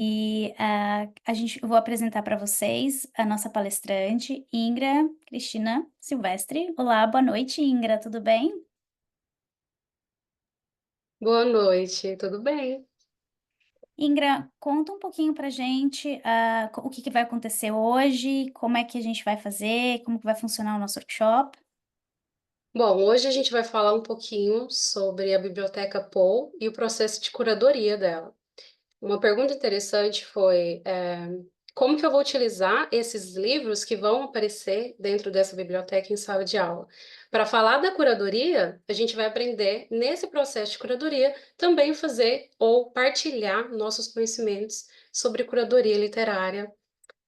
Eu vou apresentar para vocês a nossa palestrante, Ingra Cristina Silvestre. Olá, boa noite, Ingra, tudo bem? Boa noite, tudo bem? Ingra, conta um pouquinho pra gente, o que que vai acontecer hoje, como é que a gente vai fazer, como que vai funcionar o nosso workshop. Bom, hoje a gente vai falar um pouquinho sobre a Biblioteca Paul e o processo de curadoria dela. Uma pergunta interessante foi, como que eu vou utilizar esses livros que vão aparecer dentro dessa biblioteca em sala de aula? Para falar da curadoria, a gente vai aprender, nesse processo de curadoria, também fazer ou partilhar nossos conhecimentos sobre curadoria literária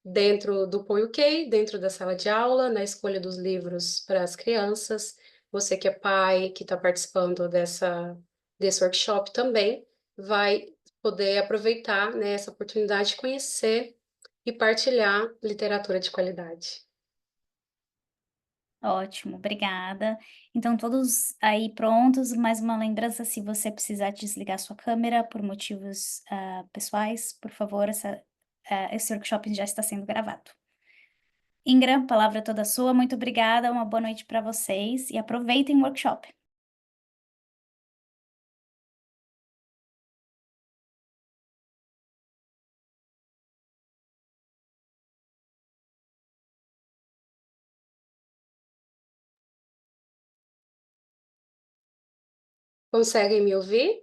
dentro do Põe OK, dentro da sala de aula, na escolha dos livros para as crianças. Você que é pai, que está participando desse workshop também, vai poder aproveitar, né, essa oportunidade de conhecer e partilhar literatura de qualidade. Ótimo, obrigada. Então, todos aí prontos, mais uma lembrança, se você precisar desligar sua câmera por motivos, pessoais, por favor, esse workshop já está sendo gravado. Ingra, a palavra é toda sua. Muito obrigada, uma boa noite para vocês e aproveitem o workshop. Conseguem me ouvir?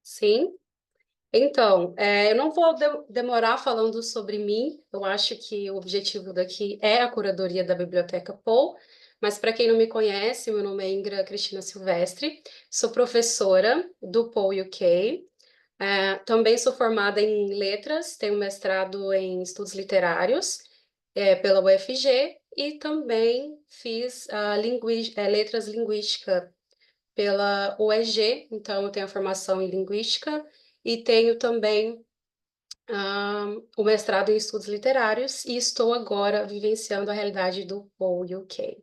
Sim? Então, eu não vou demorar falando sobre mim. Eu acho que o objetivo daqui é a curadoria da Biblioteca Paul, mas para quem não me conhece, meu nome é Ingra Cristina Silvestre, sou professora do Paul UK, também sou formada em letras, tenho mestrado em estudos literários, pela UFG, e também fiz letras linguística pela UEG, então eu tenho a formação em linguística e tenho também o mestrado em estudos literários e estou agora vivenciando a realidade do Paul UK,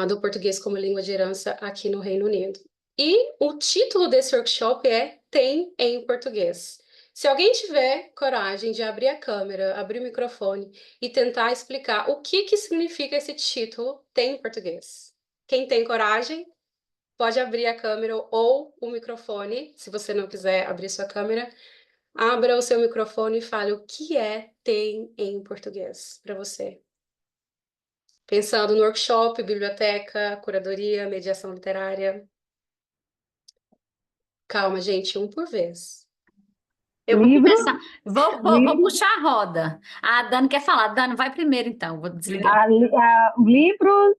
do português como língua de herança aqui no Reino Unido. E o título desse workshop é Tem em Português. Se alguém tiver coragem de abrir a câmera, abrir o microfone e tentar explicar o que que significa esse título, Tem em Português. Quem tem coragem? Pode abrir a câmera ou o microfone, se você não quiser abrir sua câmera, abra o seu microfone e fale o que é tem em português para você. Pensando no workshop, biblioteca, curadoria, mediação literária. Calma, gente, um por vez. Eu vou Livro, começar. Vou livro, puxar a roda. A Dani quer falar. Dani, vai primeiro, então. Vou desligar. livro,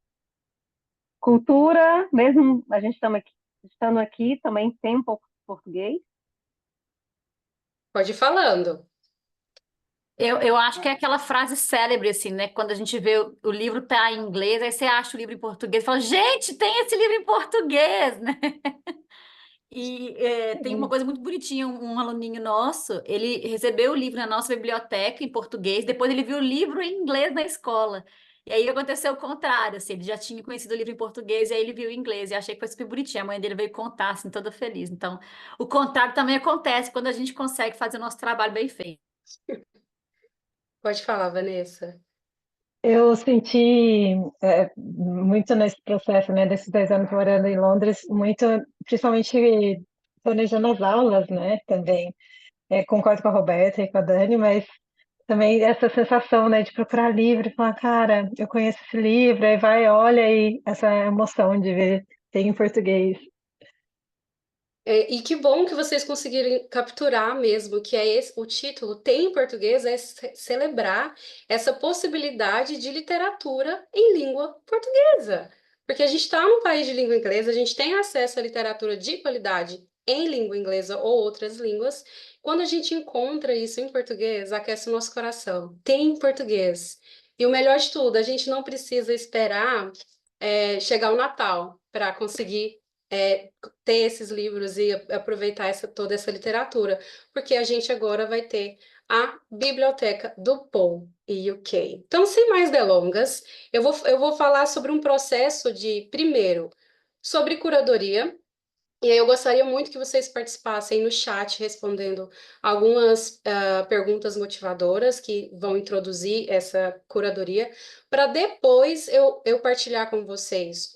cultura, mesmo a gente estando aqui, também tem um pouco de português. Pode ir falando. Eu acho que é aquela frase célebre, assim, né? Quando a gente vê o livro tá em inglês, aí você acha o livro em português e fala, gente, tem esse livro em português, né? E tem uma coisa muito bonitinha, um aluninho nosso, ele recebeu o livro na nossa biblioteca em português, depois ele viu o livro em inglês na escola. E aí aconteceu o contrário, assim, ele já tinha conhecido o livro em português e aí ele viu em inglês e achei que foi super bonitinho. A mãe dele veio contar, assim, toda feliz. Então, o contrário também acontece quando a gente consegue fazer o nosso trabalho bem feito. Pode falar, Vanessa. Eu senti muito nesse processo, né, desses 10 anos morando em Londres, muito, principalmente planejando as aulas, né, também. Concordo com a Roberta e com a Dani, mas também essa sensação, né, de procurar livro e falar, cara, eu conheço esse livro, aí vai, olha, e essa emoção de ver, tem em português. E que bom que vocês conseguiram capturar mesmo, que é esse, o título tem em português, é celebrar essa possibilidade de literatura em língua portuguesa. Porque a gente está num país de língua inglesa, a gente tem acesso à literatura de qualidade em língua inglesa ou outras línguas. Quando a gente encontra isso em português, aquece o nosso coração. Tem em português. E o melhor de tudo, a gente não precisa esperar chegar o Natal para conseguir ter esses livros e aproveitar toda essa literatura, porque a gente agora vai ter a Biblioteca do Paul e UK. Então, sem mais delongas, eu vou falar sobre um processo de, primeiro, sobre curadoria, E aí eu gostaria muito que vocês participassem no chat, respondendo algumas perguntas motivadoras que vão introduzir essa curadoria, para depois eu partilhar com vocês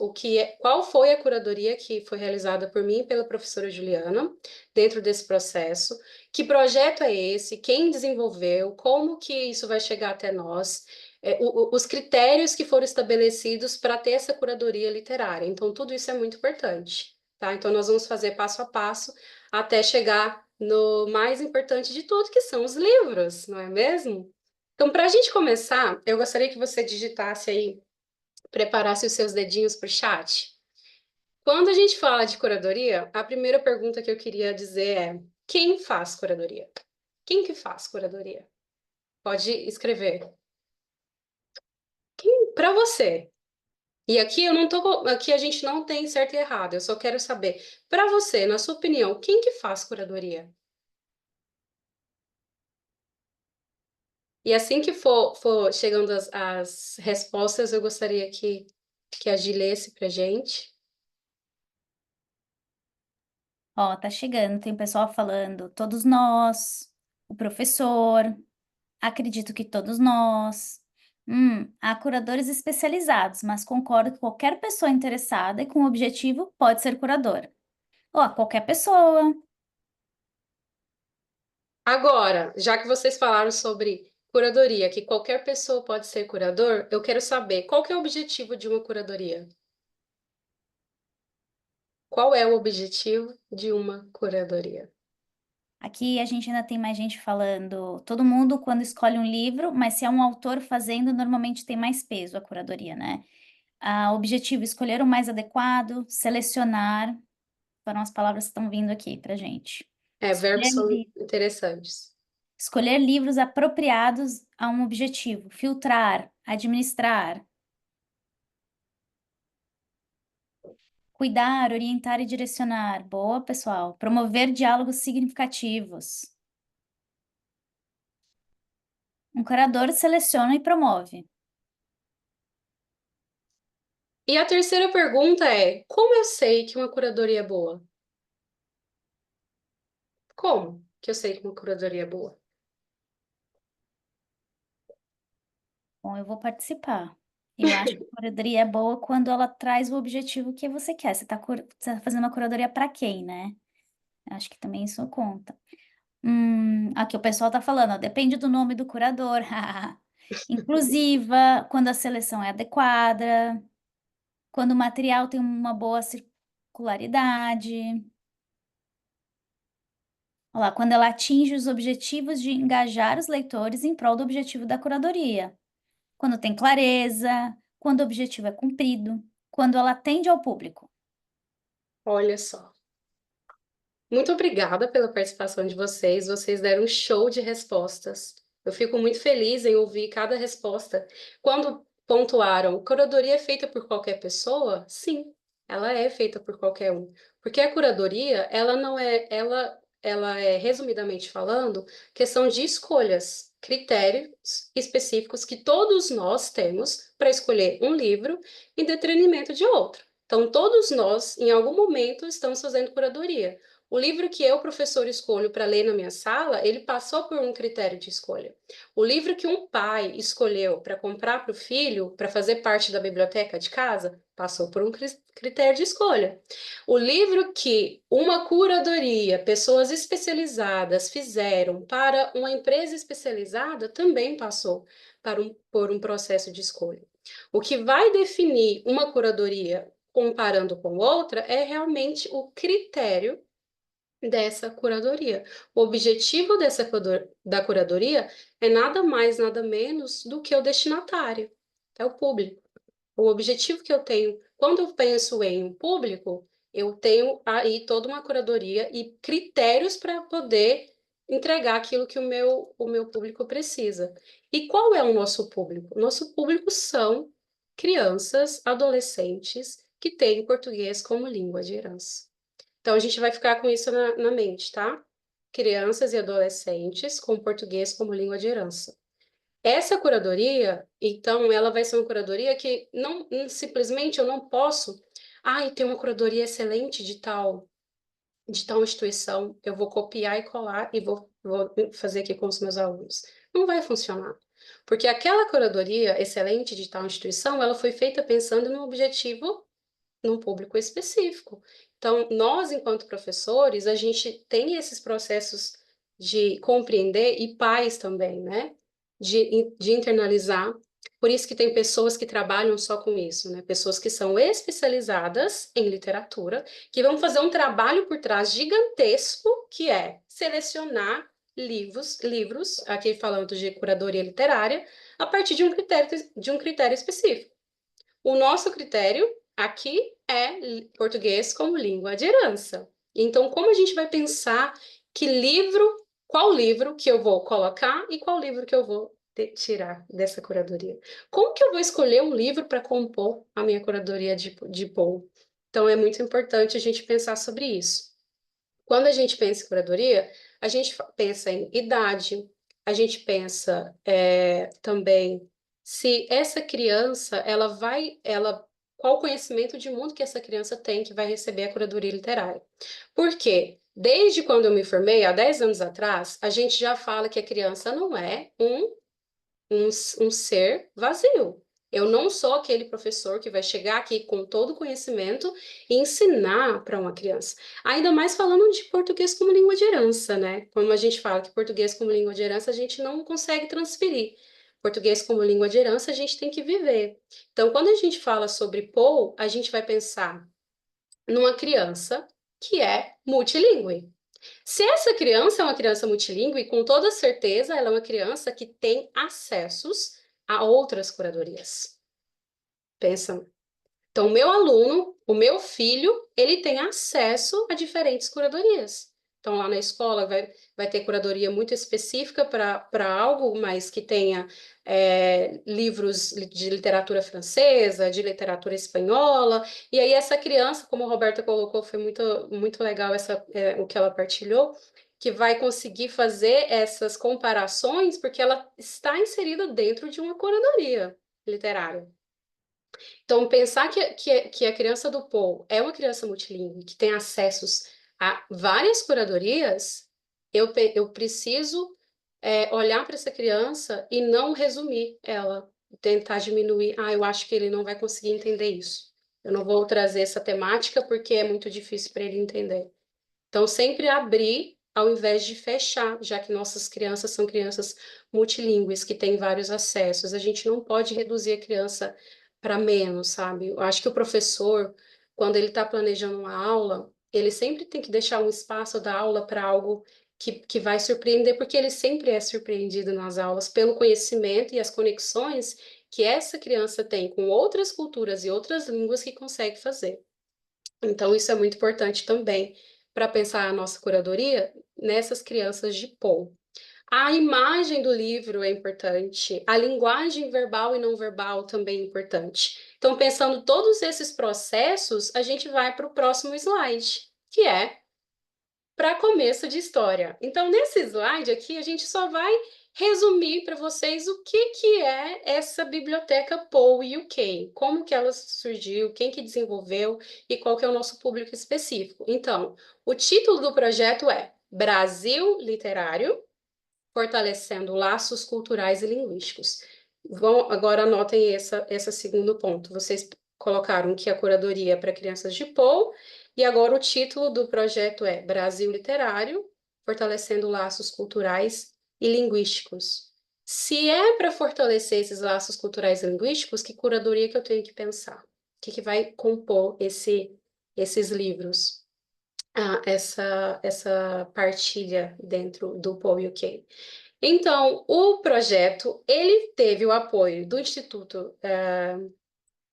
qual foi a curadoria que foi realizada por mim e pela professora Juliana dentro desse processo, que projeto é esse, quem desenvolveu, como que isso vai chegar até nós, os critérios que foram estabelecidos para ter essa curadoria literária. Então, tudo isso é muito importante. Tá? Então, nós vamos fazer passo a passo até chegar no mais importante de tudo, que são os livros, não é mesmo? Então, para a gente começar, eu gostaria que você digitasse aí, preparasse os seus dedinhos para o chat. Quando a gente fala de curadoria, a primeira pergunta que eu queria dizer é: quem faz curadoria? Quem que faz curadoria? Pode escrever. Quem? Para você. E aqui aqui a gente não tem certo e errado, eu só quero saber, para você, na sua opinião, quem que faz curadoria? E assim que for chegando as respostas, eu gostaria que a Gi lesse para gente. Ó, tá chegando, tem pessoal falando, todos nós, o professor, acredito que todos nós. Há curadores especializados, mas concordo que qualquer pessoa interessada e com objetivo pode ser curadora. Ó, qualquer pessoa. Agora, já que vocês falaram sobre curadoria, que qualquer pessoa pode ser curador, eu quero saber qual que é o objetivo de uma curadoria? Qual é o objetivo de uma curadoria? Aqui a gente ainda tem mais gente falando, todo mundo quando escolhe um livro, mas se é um autor fazendo, normalmente tem mais peso a curadoria, né? Objetivo, escolher o mais adequado, selecionar, foram as palavras que estão vindo aqui pra gente. Verbos Escolher, são li- interessantes. escolher livros apropriados a um objetivo, filtrar, administrar, cuidar, orientar e direcionar. Boa, pessoal. Promover diálogos significativos. Um curador seleciona e promove. E a terceira pergunta é: como eu sei que uma curadoria é boa? Como que eu sei que uma curadoria é boa? Bom, eu vou participar. Eu acho que a curadoria é boa quando ela traz o objetivo que você quer. Você tá fazendo uma curadoria para quem, né? Acho que também isso conta. Aqui o pessoal tá falando, ó, depende do nome do curador. Inclusiva, quando a seleção é adequada, quando o material tem uma boa circularidade. Olha lá, quando ela atinge os objetivos de engajar os leitores em prol do objetivo da curadoria. Quando tem clareza, quando o objetivo é cumprido, quando ela atende ao público. Olha só. Muito obrigada pela participação de vocês. Vocês deram um show de respostas. Eu fico muito feliz em ouvir cada resposta. Quando pontuaram, curadoria é feita por qualquer pessoa? Sim, ela é feita por qualquer um. Porque a curadoria, ela não é, ela é, resumidamente falando, questão de escolhas, critérios específicos que todos nós temos para escolher um livro em detrimento de outro. Então, todos nós, em algum momento, estamos fazendo curadoria. O livro que eu, professor, escolho para ler na minha sala, ele passou por um critério de escolha. O livro que um pai escolheu para comprar para o filho, para fazer parte da biblioteca de casa, passou por um critério de escolha. O livro que uma curadoria, pessoas especializadas fizeram para uma empresa especializada, também passou por um processo de escolha. O que vai definir uma curadoria comparando com outra é realmente o critério dessa curadoria. O objetivo da curadoria é nada mais, nada menos do que o destinatário, é o público. O objetivo que eu tenho, quando eu penso em um público, eu tenho aí toda uma curadoria e critérios para poder entregar aquilo que o meu público precisa. E qual é o nosso público? Nosso público são crianças, adolescentes que têm português como língua de herança. Então, a gente vai ficar com isso na mente, tá? Crianças e adolescentes com português como língua de herança. Essa curadoria, então, ela vai ser uma curadoria que não simplesmente eu não posso. Ai, tem uma curadoria excelente de tal de tal instituição, eu vou copiar e colar e vou fazer aqui com os meus alunos. Não vai funcionar. Porque aquela curadoria excelente de tal instituição, ela foi feita pensando no objetivo, num público específico. Então, nós, enquanto professores, a gente tem esses processos de compreender, e pais também, né? De internalizar. Por isso que tem pessoas que trabalham só com isso, né? Pessoas que são especializadas em literatura, que vão fazer um trabalho por trás gigantesco, que é selecionar livros, aqui falando de curadoria literária, a partir de um critério específico. O nosso critério aqui é português como língua de herança. Então, como a gente vai pensar qual livro que eu vou colocar e qual livro que eu vou tirar dessa curadoria? Como que eu vou escolher um livro para compor a minha curadoria de Poe? Então, é muito importante a gente pensar sobre isso. Quando a gente pensa em curadoria, a gente pensa em idade, a gente pensa também se essa criança, qual conhecimento de mundo que essa criança tem que vai receber a curadoria literária. Por quê? Desde quando eu me formei, há 10 anos atrás, a gente já fala que a criança não é um ser vazio. Eu não sou aquele professor que vai chegar aqui com todo o conhecimento e ensinar para uma criança. Ainda mais falando de português como língua de herança, né? Como a gente fala que português como língua de herança a gente não consegue transferir. Português como língua de herança a gente tem que viver. Então, quando a gente fala sobre Poe, a gente vai pensar numa criança que é multilingüe. Se essa criança é uma criança multilingüe, com toda certeza ela é uma criança que tem acessos a outras curadorias. Pensa. Então, o meu aluno, o meu filho, ele tem acesso a diferentes curadorias. Então, lá na escola vai ter curadoria muito específica para algo, mas que tenha livros de literatura francesa, de literatura espanhola. E aí, essa criança, como a Roberta colocou, foi muito, muito legal o que ela partilhou, que vai conseguir fazer essas comparações, porque ela está inserida dentro de uma curadoria literária. Então, pensar que a criança do Poe é uma criança multilingüe, que tem acessos a várias curadorias, eu preciso olhar para essa criança e não resumir ela, tentar diminuir. Ah, eu acho que ele não vai conseguir entender isso. Eu não vou trazer essa temática porque é muito difícil para ele entender. Então, sempre abrir ao invés de fechar, já que nossas crianças são crianças multilingües, que têm vários acessos. A gente não pode reduzir a criança para menos, sabe? Eu acho que o professor, quando ele está planejando uma aula, ele sempre tem que deixar um espaço da aula para algo que vai surpreender, porque ele sempre é surpreendido nas aulas pelo conhecimento e as conexões que essa criança tem com outras culturas e outras línguas que consegue fazer. Então, isso é muito importante também para pensar a nossa curadoria nessas crianças de Poe. A imagem do livro é importante, a linguagem verbal e não verbal também é importante. Então, pensando todos esses processos, a gente vai para o próximo slide, que é para começo de história. Então, nesse slide aqui, a gente só vai resumir para vocês o que é essa biblioteca Poe UK, como que ela surgiu, quem que desenvolveu e qual que é o nosso público específico. Então, o título do projeto é Brasil Literário, fortalecendo laços culturais e linguísticos. Agora anotem esse segundo ponto. Vocês colocaram que a curadoria é para crianças de Poe, e agora o título do projeto é Brasil Literário, fortalecendo laços culturais e linguísticos. Se é para fortalecer esses laços culturais e linguísticos, que curadoria que eu tenho que pensar? O que vai compor esses livros? Essa partilha dentro do Poe UK. Então, o projeto, ele teve o apoio do Instituto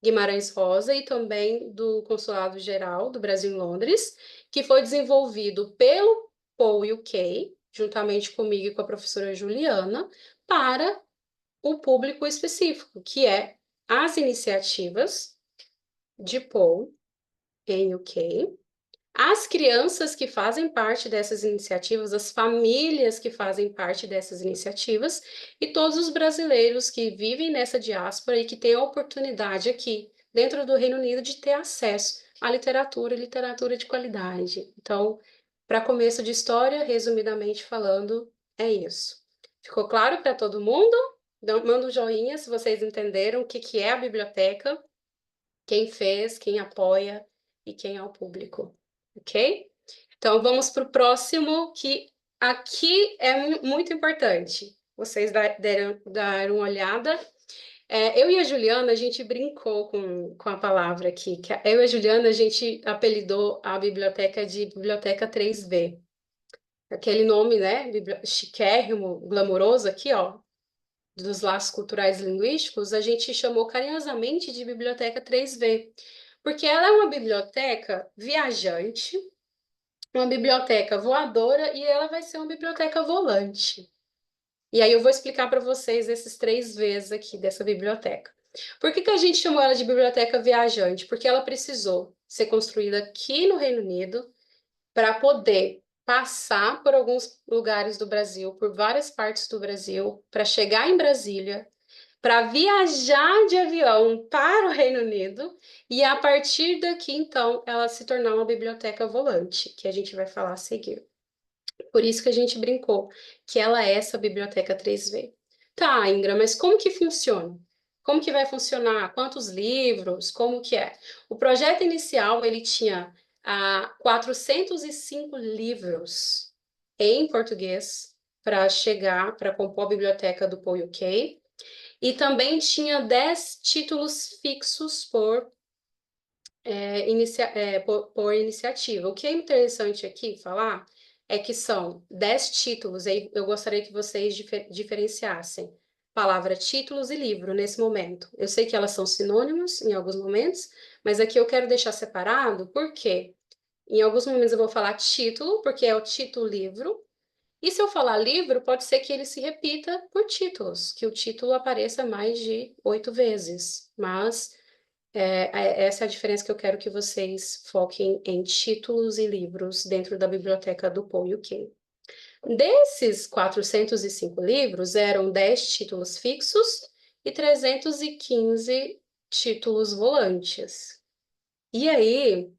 Guimarães Rosa e também do Consulado Geral do Brasil em Londres, que foi desenvolvido pelo Poe UK, juntamente comigo e com a professora Juliana, para o público específico, que é as iniciativas de Poe em UK, as crianças que fazem parte dessas iniciativas, as famílias que fazem parte dessas iniciativas e todos os brasileiros que vivem nessa diáspora e que têm a oportunidade aqui, dentro do Reino Unido, de ter acesso à literatura, literatura de qualidade. Então, Para começo de história, resumidamente falando, é isso. Ficou claro para todo mundo? Manda um joinha se vocês entenderam o que é a biblioteca, quem fez, quem apoia e quem é o público, ok? Então vamos para o próximo, que aqui é muito importante. Vocês dar uma olhada. Eu e a Juliana, a gente brincou com a palavra aqui, que eu e a Juliana, a gente apelidou a biblioteca de Biblioteca 3V. Aquele nome, né, chiquérrimo, glamouroso aqui, ó, dos laços culturais e linguísticos, a gente chamou carinhosamente de Biblioteca 3V, porque ela é uma biblioteca viajante, uma biblioteca voadora e ela vai ser uma biblioteca volante. E aí eu vou explicar para vocês esses 3 Vs aqui dessa biblioteca. Por que a gente chamou ela de biblioteca viajante? Porque ela precisou ser construída aqui no Reino Unido para poder passar por alguns lugares do Brasil, por várias partes do Brasil, para chegar em Brasília, para viajar de avião para o Reino Unido e a partir daqui, então, ela se tornar uma biblioteca volante, que a gente vai falar a seguir. Por isso que a gente brincou que ela é essa biblioteca 3V. Tá, Ingra, mas como que funciona? Como que vai funcionar? Quantos livros? Como que é? O projeto inicial, ele tinha 405 livros em português para chegar, para compor a biblioteca do Paul UK, e também tinha 10 títulos fixos por iniciativa. O que é interessante aqui falar é que são 10 títulos, e eu gostaria que vocês diferenciassem palavra títulos e livro nesse momento. Eu sei que elas são sinônimos em alguns momentos, mas aqui eu quero deixar separado, porque em alguns momentos eu vou falar título, porque é o título livro, e se eu falar livro, pode ser que ele se repita por títulos, que o título apareça mais de 8 vezes, mas essa é a diferença que eu quero que vocês foquem em títulos e livros dentro da biblioteca do Paul UK. Desses 405 livros, eram 10 títulos fixos e 315 títulos volantes. E aí,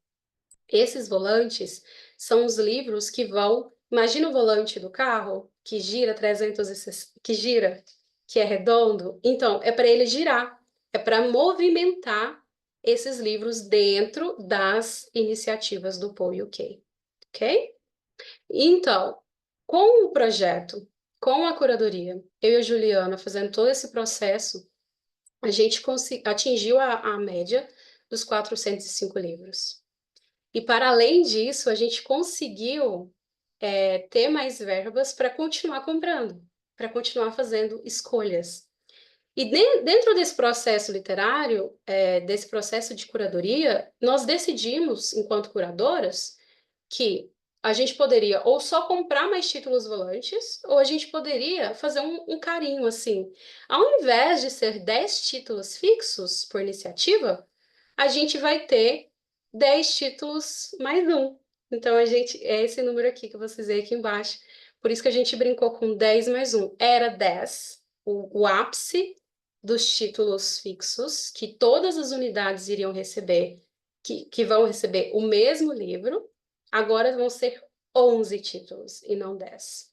esses volantes são os livros que vão... Imagina o volante do carro, que gira 360, que é redondo. Então, é para ele girar, é para movimentar esses livros dentro das iniciativas do Paul UK, ok? Então, com o projeto, com a curadoria, eu e a Juliana fazendo todo esse processo, a gente atingiu a média dos 405 livros. E para além disso, a gente conseguiu ter mais verbas para continuar comprando, para continuar fazendo escolhas. E dentro desse processo literário, desse processo de curadoria, nós decidimos, enquanto curadoras, que a gente poderia ou só comprar mais títulos volantes, ou a gente poderia fazer um carinho assim. Ao invés de ser 10 títulos fixos por iniciativa, a gente vai ter 10 títulos mais um. Então, é esse número aqui que vocês veem aqui embaixo. Por isso que a gente brincou com 10 mais 1. Era 10, o ápice dos títulos fixos, que todas as unidades iriam receber, que vão receber o mesmo livro, agora vão ser 11 títulos e não 10.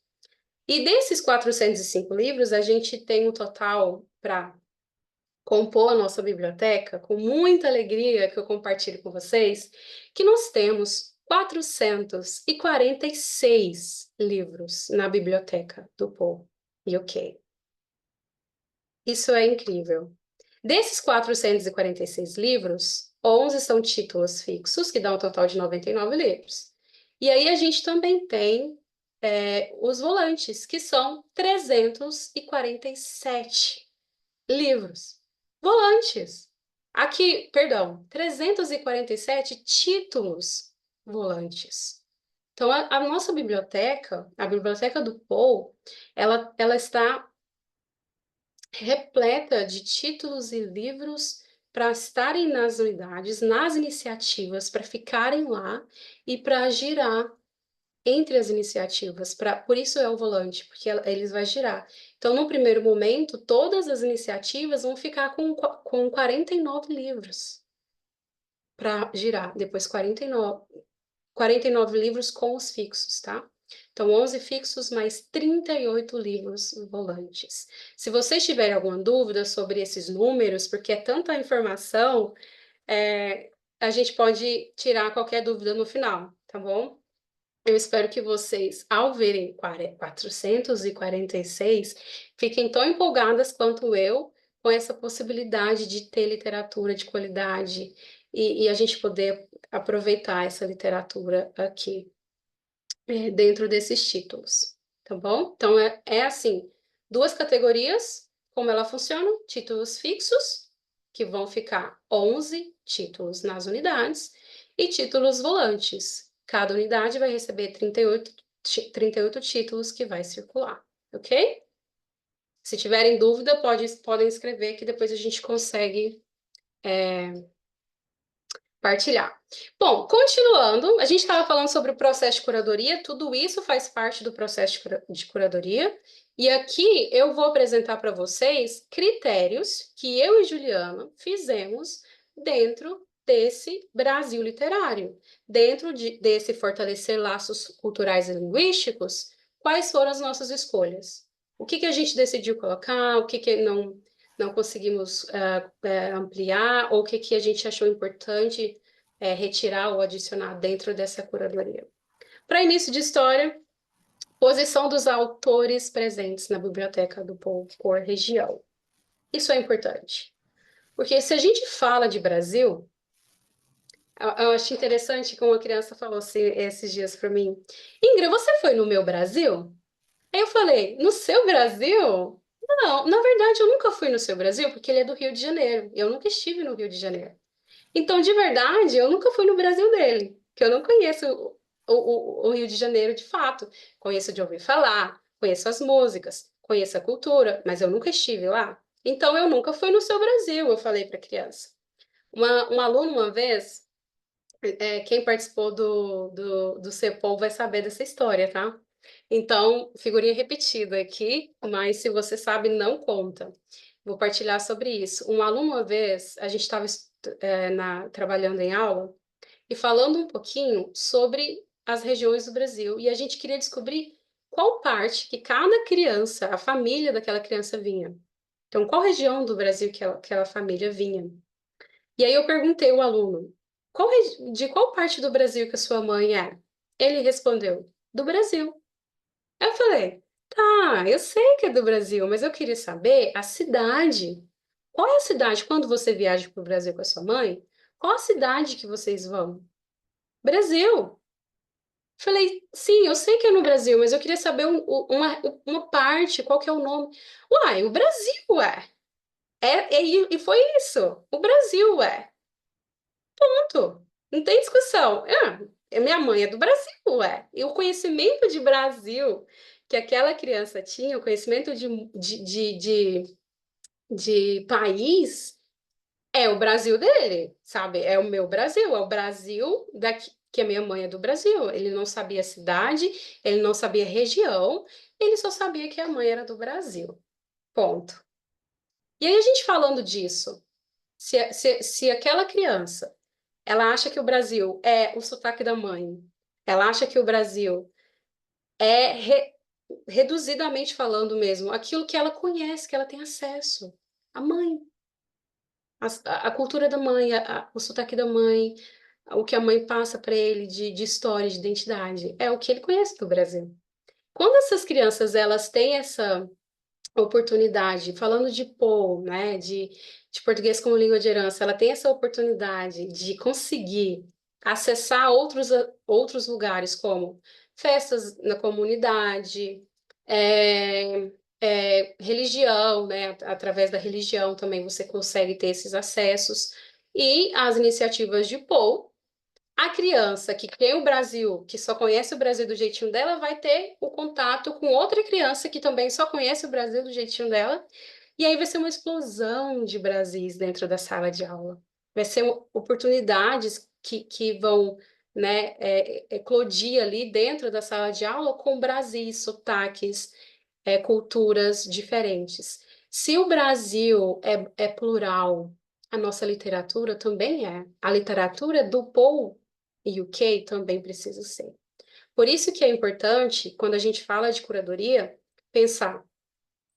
E desses 405 livros, a gente tem um total para compor a nossa biblioteca, com muita alegria que eu compartilho com vocês, que nós temos 446 livros na biblioteca do Paul UK. Isso é incrível. Desses 446 livros, 11 são títulos fixos, que dá um total de 99 livros. E aí a gente também tem os volantes, que são 347 livros. Volantes. Aqui, perdão, 347 títulos volantes. Então, a nossa biblioteca, a biblioteca do Paul, ela está repleta de títulos e livros para estarem nas unidades, nas iniciativas, para ficarem lá e para girar entre as iniciativas. Por isso é o volante, porque eles vai girar. Então, no primeiro momento, todas as iniciativas vão ficar com 49 livros para girar. Depois 49, 49 livros com os fixos, tá? Então, 11 fixos mais 38 livros volantes. Se vocês tiverem alguma dúvida sobre esses números, porque é tanta informação, a gente pode tirar qualquer dúvida no final, tá bom? Eu espero que vocês, ao verem 446, fiquem tão empolgadas quanto eu com essa possibilidade de ter literatura de qualidade e a gente poder aproveitar essa literatura aqui dentro desses títulos, tá bom? Então, é assim, 2 categorias, como ela funciona, títulos fixos, que vão ficar 11 títulos nas unidades, e títulos volantes. Cada unidade vai receber 38 títulos que vai circular, ok? Se tiverem dúvida, podem escrever que depois a gente consegue partilhar. Bom, continuando, a gente estava falando sobre o processo de curadoria, tudo isso faz parte do processo de curadoria, e aqui eu vou apresentar para vocês critérios que eu e Juliana fizemos dentro desse Brasil literário, dentro desse fortalecer laços culturais e linguísticos, quais foram as nossas escolhas? O que a gente decidiu colocar, o que não conseguimos ampliar, ou o que a gente achou importante retirar ou adicionar dentro dessa curadoria. Para início de história, posição dos autores presentes na biblioteca do povo por região. Isso é importante, porque se a gente fala de Brasil, eu acho interessante como uma criança falou assim, esses dias para mim, Ingrid, você foi no meu Brasil? Aí eu falei, no seu Brasil? Não, na verdade eu nunca fui no seu Brasil, porque ele é do Rio de Janeiro. Eu nunca estive no Rio de Janeiro. Então, de verdade, eu nunca fui no Brasil dele, que eu não conheço o Rio de Janeiro de fato. Conheço de ouvir falar, conheço as músicas, conheço a cultura, mas eu nunca estive lá. Então, eu nunca fui no seu Brasil, eu falei para a criança. Um aluno, uma vez, quem participou do CEPOL vai saber dessa história, tá? Então, figurinha repetida aqui, mas se você sabe, não conta. Vou partilhar sobre isso. Um aluno, uma vez, a gente estava trabalhando em aula e falando um pouquinho sobre as regiões do Brasil, e a gente queria descobrir qual parte que cada criança, a família daquela criança vinha. Então, qual região do Brasil que aquela família vinha? E aí eu perguntei ao aluno, de qual parte do Brasil que a sua mãe é? Ele respondeu, do Brasil. Eu falei, tá, eu sei que é do Brasil, mas eu queria saber a cidade. Qual é a cidade quando você viaja para o Brasil com a sua mãe? Qual a cidade que vocês vão? Brasil. Falei, sim, eu sei que é no Brasil, mas eu queria saber uma parte, qual que é o nome? Uai, o Brasil, é. E foi isso. O Brasil, é. Ponto. Não tem discussão. Minha mãe é do Brasil, é. E o conhecimento de Brasil que aquela criança tinha, o conhecimento de país, é o Brasil dele, sabe? É o meu Brasil, é o Brasil daqui, que a minha mãe é do Brasil. Ele não sabia a cidade, ele não sabia a região, ele só sabia que a mãe era do Brasil. Ponto. E aí a gente falando disso, se aquela criança, ela acha que o Brasil é o sotaque da mãe, ela acha que o Brasil é reduzidamente falando mesmo, aquilo que ela conhece, que ela tem acesso, a mãe. A cultura da mãe, o sotaque da mãe, o que a mãe passa para ele de história, de identidade, é o que ele conhece do Brasil. Quando essas crianças elas têm essa oportunidade, falando de Poe, né, de português como língua de herança, ela tem essa oportunidade de conseguir acessar outros lugares, como festas na comunidade, religião, né? Através da religião também você consegue ter esses acessos. E as iniciativas de Poe, a criança que tem o Brasil, que só conhece o Brasil do jeitinho dela, vai ter o contato com outra criança que também só conhece o Brasil do jeitinho dela. E aí vai ser uma explosão de Brasis dentro da sala de aula. Vai ser oportunidades que vão, né, eclodir ali dentro da sala de aula com Brasis, sotaques, culturas diferentes. Se o Brasil é plural, a nossa literatura também é. A literatura do povo e UK também precisa ser. Por isso que é importante, quando a gente fala de curadoria, pensar,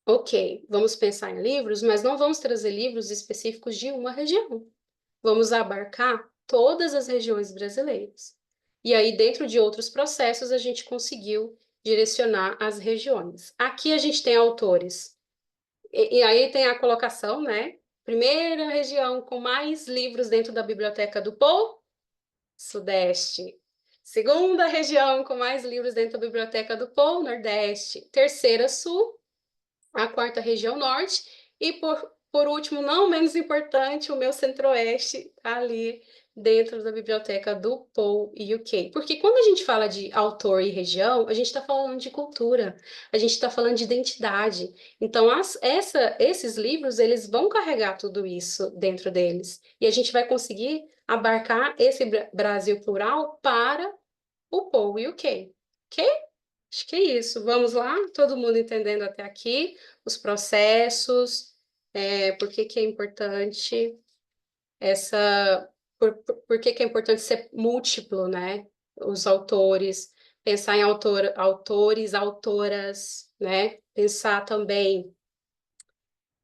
ok, vamos pensar em livros, mas não vamos trazer livros específicos de uma região. Vamos abarcar todas as regiões brasileiras. E aí, dentro de outros processos, a gente conseguiu direcionar as regiões. Aqui a gente tem autores, e aí tem a colocação, né? Primeira região com mais livros dentro da Biblioteca do Povo, Sudeste. Segunda região com mais livros dentro da Biblioteca do Povo, Nordeste. Terceira, Sul. A quarta região, Norte. E por último, não menos importante, o meu Centro-Oeste tá ali dentro da Biblioteca do Paul UK. Porque quando a gente fala de autor e região, a gente está falando de cultura, a gente está falando de identidade. Então, esses livros, eles vão carregar tudo isso dentro deles. E a gente vai conseguir abarcar esse Brasil plural para o Paul UK. Ok? Acho que é isso. Vamos lá? Todo mundo entendendo até aqui os processos, por que que é importante por que que é importante ser múltiplo, né? Os autores, pensar em autores, autoras, né? Pensar também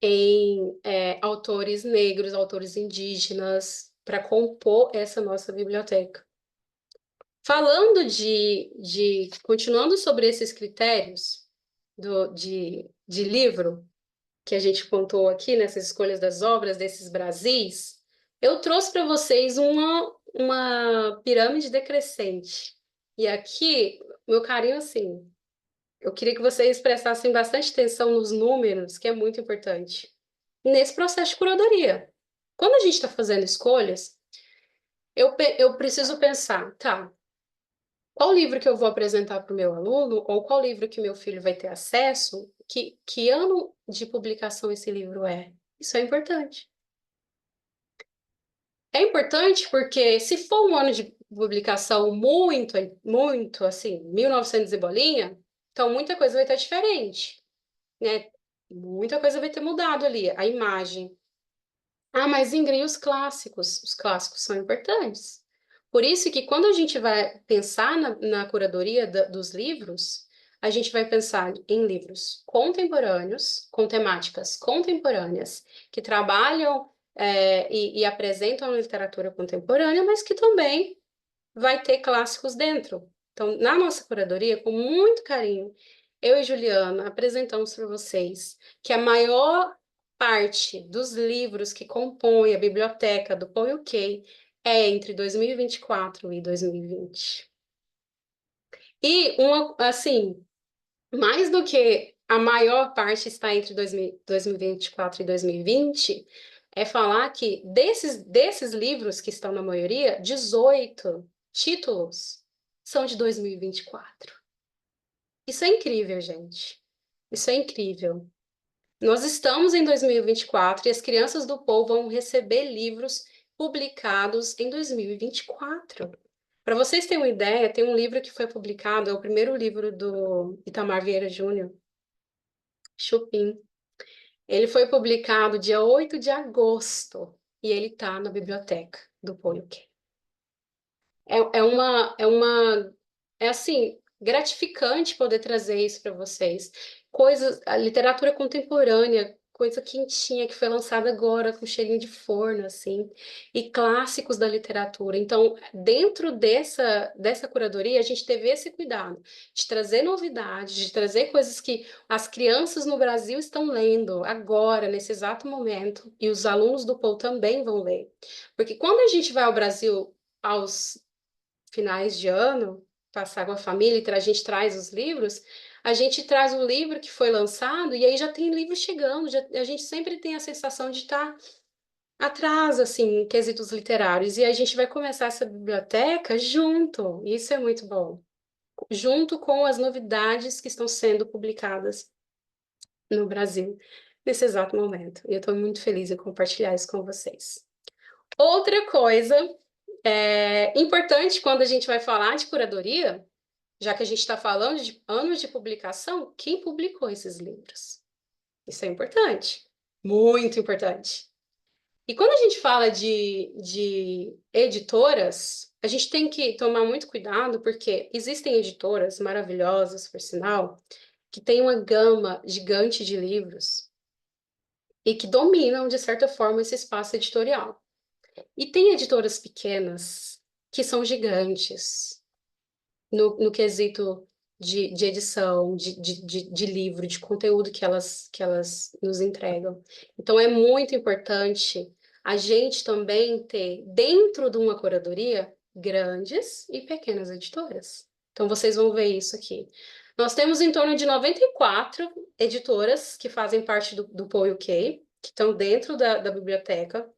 em autores negros, autores indígenas, para compor essa nossa biblioteca. Falando continuando sobre esses critérios de livro que a gente contou aqui nessas escolhas das obras desses Brasis, eu trouxe para vocês uma pirâmide decrescente. E aqui, meu carinho, assim, eu queria que vocês prestassem bastante atenção nos números, que é muito importante, nesse processo de curadoria. Quando a gente está fazendo escolhas, eu preciso pensar, tá, qual livro que eu vou apresentar para o meu aluno, ou qual livro que meu filho vai ter acesso, que ano de publicação esse livro é? Isso é importante. É importante porque se for um ano de publicação muito assim, 1900 e bolinha, então muita coisa vai estar diferente, né? Muita coisa vai ter mudado ali, a imagem. Ah, mas Ingrid, os clássicos são importantes. Por isso que quando a gente vai pensar na curadoria dos livros, a gente vai pensar em livros contemporâneos, com temáticas contemporâneas, que trabalham e apresentam a literatura contemporânea, mas que também vai ter clássicos dentro. Então, na nossa curadoria, com muito carinho, eu e Juliana apresentamos para vocês que a maior parte dos livros que compõem a biblioteca do Paul UK é entre 2024 e 2020. E, assim, mais do que a maior parte está entre 2024 e 2020, é falar que desses livros que estão na maioria, 18 títulos são de 2024. Isso é incrível, gente. Isso é incrível. Nós estamos em 2024 e as crianças do Paul vão receber livros publicados em 2024. Para vocês terem uma ideia, tem um livro que foi publicado, é o primeiro livro do Itamar Vieira Júnior, Chupim. Ele foi publicado dia 8 de agosto e ele está na biblioteca do Paul UK. É assim, gratificante poder trazer isso para vocês. A literatura contemporânea, coisa quentinha que foi lançada agora com cheirinho de forno, assim, e clássicos da literatura. Então, dentro dessa curadoria, a gente teve esse cuidado de trazer novidades, de trazer coisas que as crianças no Brasil estão lendo agora, nesse exato momento, e os alunos do Paul também vão ler. Porque quando a gente vai ao Brasil aos finais de ano, passar com a família e a gente traz os livros, a gente traz o livro que foi lançado e aí já tem livro chegando, a gente sempre tem a sensação de estar atrás, assim, em quesitos literários, e a gente vai começar essa biblioteca junto, isso é muito bom, junto com as novidades que estão sendo publicadas no Brasil nesse exato momento. E eu estou muito feliz em compartilhar isso com vocês. Outra coisa importante quando a gente vai falar de curadoria, já que a gente está falando de anos de publicação, quem publicou esses livros? Isso é importante, muito importante. E quando a gente fala de editoras, a gente tem que tomar muito cuidado, porque existem editoras maravilhosas, por sinal, que têm uma gama gigante de livros e que dominam, de certa forma, esse espaço editorial. E tem editoras pequenas que são gigantes no quesito de edição, de livro, de conteúdo que elas nos entregam. Então, é muito importante a gente também ter, dentro de uma curadoria, grandes e pequenas editoras. Então, vocês vão ver isso aqui. Nós temos em torno de 94 editoras que fazem parte do POI UK, que estão dentro da biblioteca.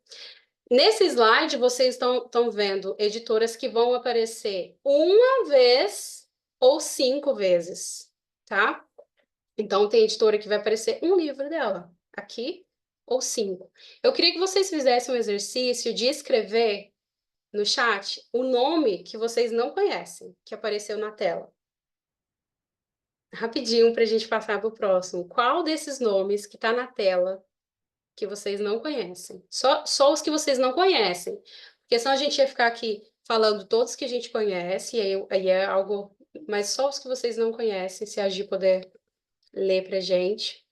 Nesse slide, vocês estão vendo editoras que vão aparecer uma vez ou 5 vezes, tá? Então, tem editora que vai aparecer um livro dela, aqui, ou 5. Eu queria que vocês fizessem um exercício de escrever no chat o nome que vocês não conhecem, que apareceu na tela. Rapidinho, para a gente passar para o próximo. Qual desses nomes que está na tela que vocês não conhecem? Só os que vocês não conhecem. Porque senão a gente ia ficar aqui falando todos que a gente conhece, aí é algo. Mas só os que vocês não conhecem, se a Gi puder ler pra gente.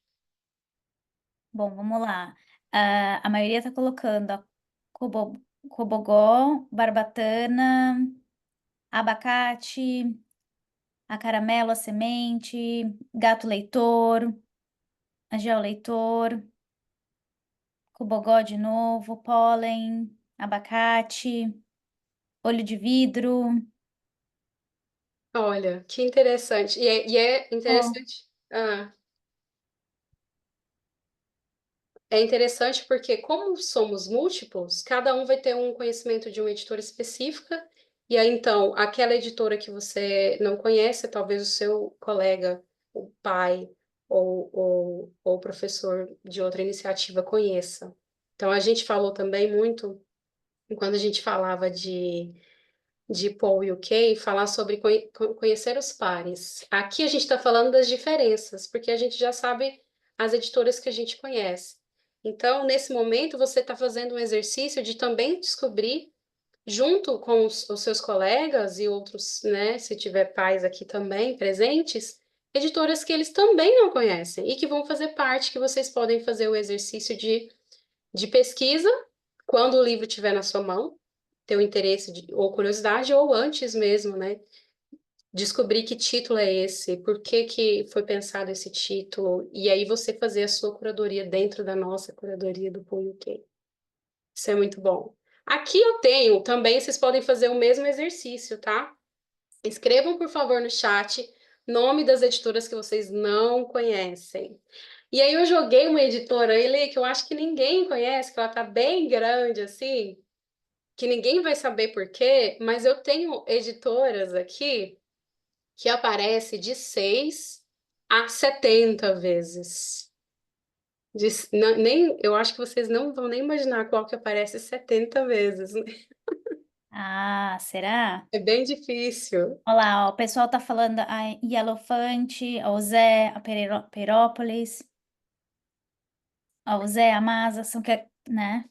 Bom, vamos lá. A maioria está colocando a cobogó, barbatana, abacate, a caramelo, a semente, gato leitor, a gel leitor, cobogó de novo, pólen, abacate, olho de vidro. Olha, que interessante. E é Ó, interessante. É interessante porque, como somos múltiplos, cada um vai ter um conhecimento de uma editora específica, e aí então, aquela editora que você não conhece, talvez o seu colega, o pai ou o professor de outra iniciativa conheça. Então, a gente falou também muito, quando a gente falava de Paul UK, falar sobre conhecer os pares. Aqui a gente está falando das diferenças, porque a gente já sabe as editoras que a gente conhece. Então, nesse momento, você está fazendo um exercício de também descobrir, junto com os seus colegas e outros, né, se tiver pais aqui também presentes, editoras que eles também não conhecem e que vão fazer parte, que vocês podem fazer o exercício de pesquisa quando o livro estiver na sua mão, ter o interesse ou curiosidade, ou antes mesmo, né? Descobrir que título é esse, por que que foi pensado esse título, e aí você fazer a sua curadoria dentro da nossa curadoria do Pool UK. Isso é muito bom. Aqui eu tenho também, vocês podem fazer o mesmo exercício, tá? Escrevam, por favor, no chat nome das editoras que vocês não conhecem. E aí eu joguei uma editora aí, que eu acho que ninguém conhece, que ela tá bem grande assim, que ninguém vai saber por quê, mas eu tenho editoras aqui que aparece de 6 a 70 vezes. Eu acho que vocês não vão nem imaginar qual que aparece 70 vezes, né? ah, será? É bem difícil. Olha lá, ó, o pessoal tá falando a Yellowfante, a Zé, a Perópolis, o Zé, a Masa, são que, né?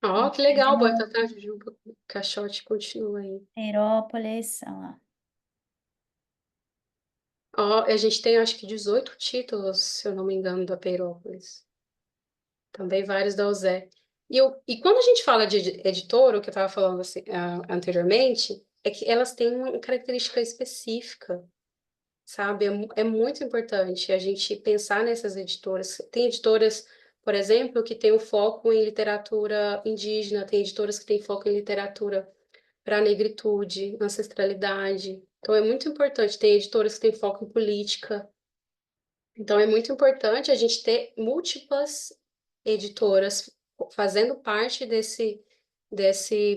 Ó, que legal, Boitatá, Jujuba, Caixote, continua aí. Perópolis, olha lá. Ó, a gente tem acho que 18 títulos, se eu não me engano, da Peirópolis. Também vários da UZE. E quando a gente fala de editora, o que eu estava falando assim, anteriormente, é que elas têm uma característica específica, sabe? É muito importante a gente pensar nessas editoras. Tem editoras, por exemplo, que têm um foco em literatura indígena, tem editoras que têm foco em literatura para negritude, ancestralidade. Então, é muito importante. Tem editoras que têm foco em política. Então, é muito importante a gente ter múltiplas editoras fazendo parte desse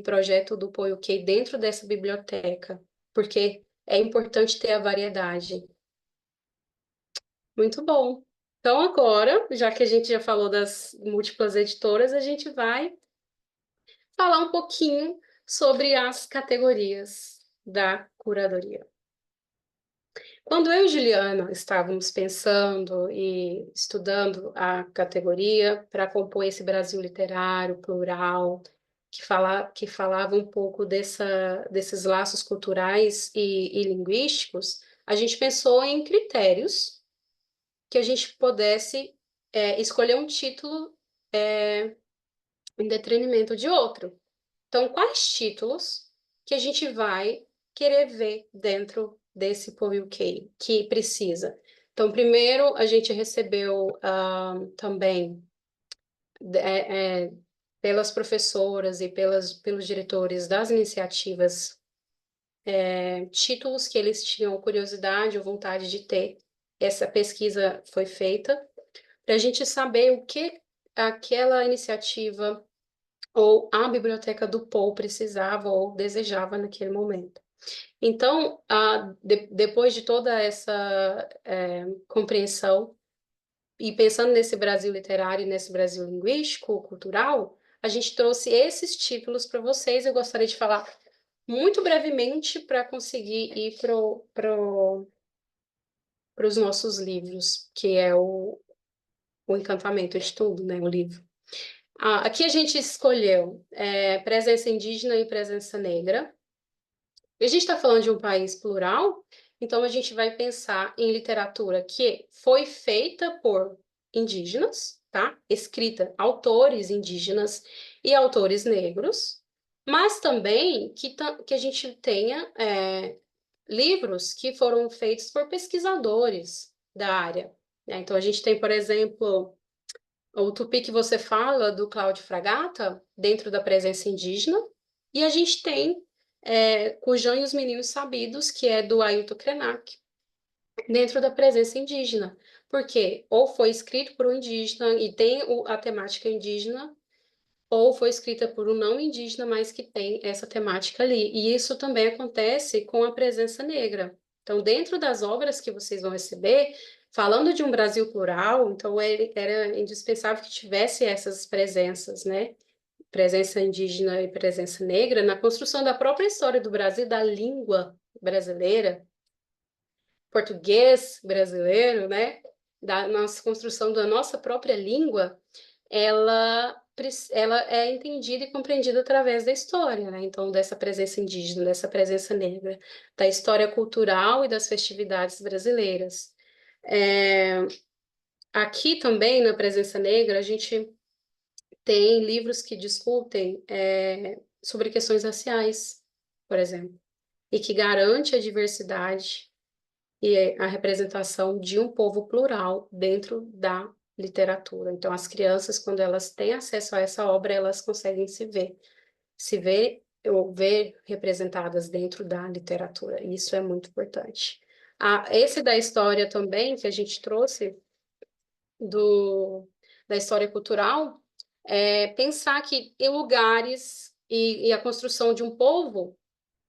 projeto do Poiuquê dentro dessa biblioteca, porque é importante ter a variedade. Muito bom. Então, agora, já que a gente já falou das múltiplas editoras, a gente vai falar um pouquinho sobre as categorias da curadoria. Quando eu e Juliana estávamos pensando e estudando a categoria para compor esse Brasil literário, plural, que falava um pouco desses laços culturais e linguísticos, a gente pensou em critérios que a gente pudesse escolher um título em detrimento de outro. Então, quais títulos que a gente vai querer ver dentro desse Poe UK que precisa? Então, primeiro, a gente recebeu também pelas professoras e pelos diretores das iniciativas títulos que eles tinham curiosidade ou vontade de ter. Essa pesquisa foi feita para a gente saber o que aquela iniciativa ou a biblioteca do Poe precisava ou desejava naquele momento. Então, depois de toda essa compreensão, e pensando nesse Brasil literário e nesse Brasil linguístico, cultural, a gente trouxe esses títulos para vocês. Eu gostaria de falar muito brevemente para conseguir ir para os nossos livros, que é o Encantamento de Tudo, né, o livro. Aqui a gente escolheu presença indígena e presença negra. A gente está falando de um país plural, então a gente vai pensar em literatura que foi feita por indígenas, tá? Escrita autores indígenas e autores negros, mas também que a gente tenha livros que foram feitos por pesquisadores da área, né? Então a gente tem, por exemplo, o Tupi que você fala, do Cláudio Fragata, dentro da presença indígena, e a gente tem Cujão e os Meninos Sabidos, que é do Ailton Krenak, dentro da presença indígena, porque ou foi escrito por um indígena e tem a temática indígena, ou foi escrita por um não indígena, mas que tem essa temática ali. E isso também acontece com a presença negra. Então, dentro das obras que vocês vão receber, falando de um Brasil plural, então era indispensável que tivesse essas presenças, né? Presença indígena e presença negra na construção da própria história do Brasil, da língua brasileira, português brasileiro, né? Da nossa construção da nossa própria língua, ela é entendida e compreendida através da história, né? Então, dessa presença indígena, dessa presença negra, da história cultural e das festividades brasileiras. Aqui também, na presença negra, a gente tem livros que discutem sobre questões raciais, por exemplo, e que garante a diversidade e a representação de um povo plural dentro da literatura. Então, as crianças, quando elas têm acesso a essa obra, elas conseguem se ver ou ver representadas dentro da literatura. E isso é muito importante. Esse da história também, que a gente trouxe da história cultural, pensar que em lugares e a construção de um povo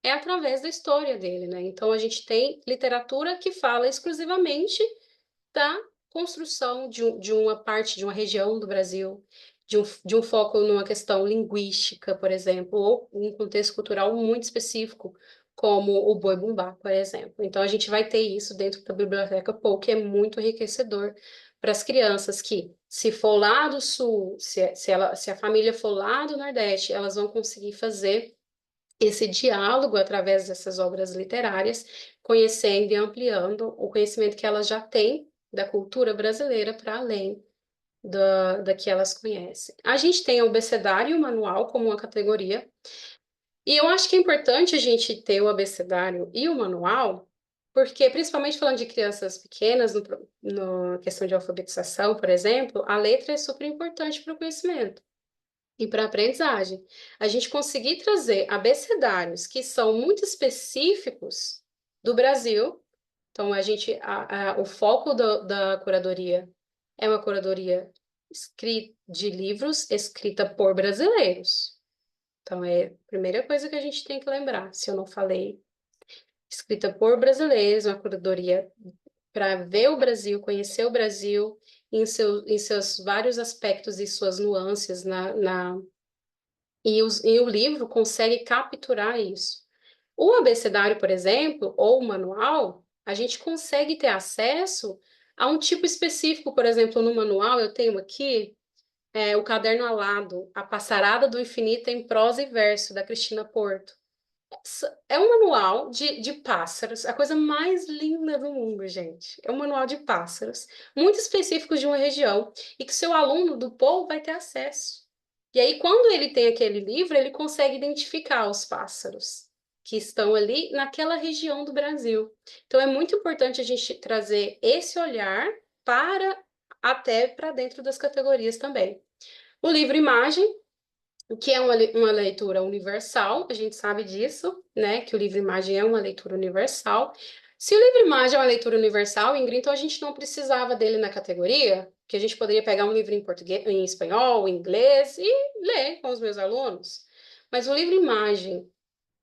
é através da história dele, né? Então, a gente tem literatura que fala exclusivamente da construção de uma parte, de uma região do Brasil, de um foco numa questão linguística, por exemplo, ou um contexto cultural muito específico, como o Boi-Bumbá, por exemplo. Então, a gente vai ter isso dentro da Biblioteca Poe, que é muito enriquecedor para as crianças que, se for lá do Sul, se a família for lá do Nordeste, elas vão conseguir fazer esse diálogo através dessas obras literárias, conhecendo e ampliando o conhecimento que elas já têm da cultura brasileira para além da que elas conhecem. A gente tem o abecedário e o manual como uma categoria, e eu acho que é importante a gente ter o abecedário e o manual, porque, principalmente falando de crianças pequenas, na questão de alfabetização, por exemplo, a letra é super importante para o conhecimento e para a aprendizagem. A gente conseguir trazer abecedários que são muito específicos do Brasil. Então, o foco da curadoria é uma curadoria de livros escrita por brasileiros. Então, é a primeira coisa que a gente tem que lembrar, se eu não falei. Escrita por brasileiros, uma curadoria para ver o Brasil, conhecer o Brasil em seus vários aspectos e suas nuances e o livro consegue capturar isso. O abecedário, por exemplo, ou o manual, a gente consegue ter acesso a um tipo específico. Por exemplo, no manual eu tenho aqui o Caderno Alado, A Passarada do Infinito em Prosa e Verso, da Cristina Porto. É um manual de pássaros, a coisa mais linda do mundo, gente. É um manual de pássaros, muito específico de uma região, e que seu aluno do POU vai ter acesso. E aí, quando ele tem aquele livro, ele consegue identificar os pássaros que estão ali naquela região do Brasil. Então, é muito importante a gente trazer esse olhar até para dentro das categorias também. O livro Imagem, que é uma leitura universal, a gente sabe disso, né? Que o livro-imagem é uma leitura universal. Se o livro-imagem é uma leitura universal, Ingrid, então a gente não precisava dele na categoria, que a gente poderia pegar um livro em português, em espanhol, em inglês e ler com os meus alunos. Mas o livro-imagem,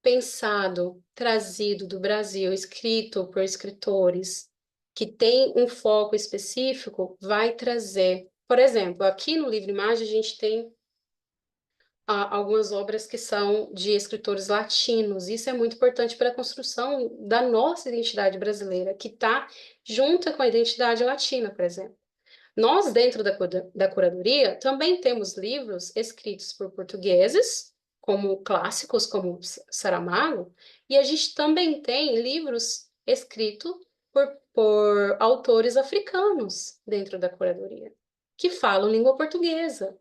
pensado, trazido do Brasil, escrito por escritores que tem um foco específico, vai trazer. Por exemplo, aqui no livro-imagem a gente tem algumas obras que são de escritores latinos. Isso é muito importante para a construção da nossa identidade brasileira, que está junta com a identidade latina, por exemplo. Nós, dentro da curadoria, também temos livros escritos por portugueses, como clássicos, como Saramago, e a gente também tem livros escritos por autores africanos dentro da curadoria, que falam língua portuguesa.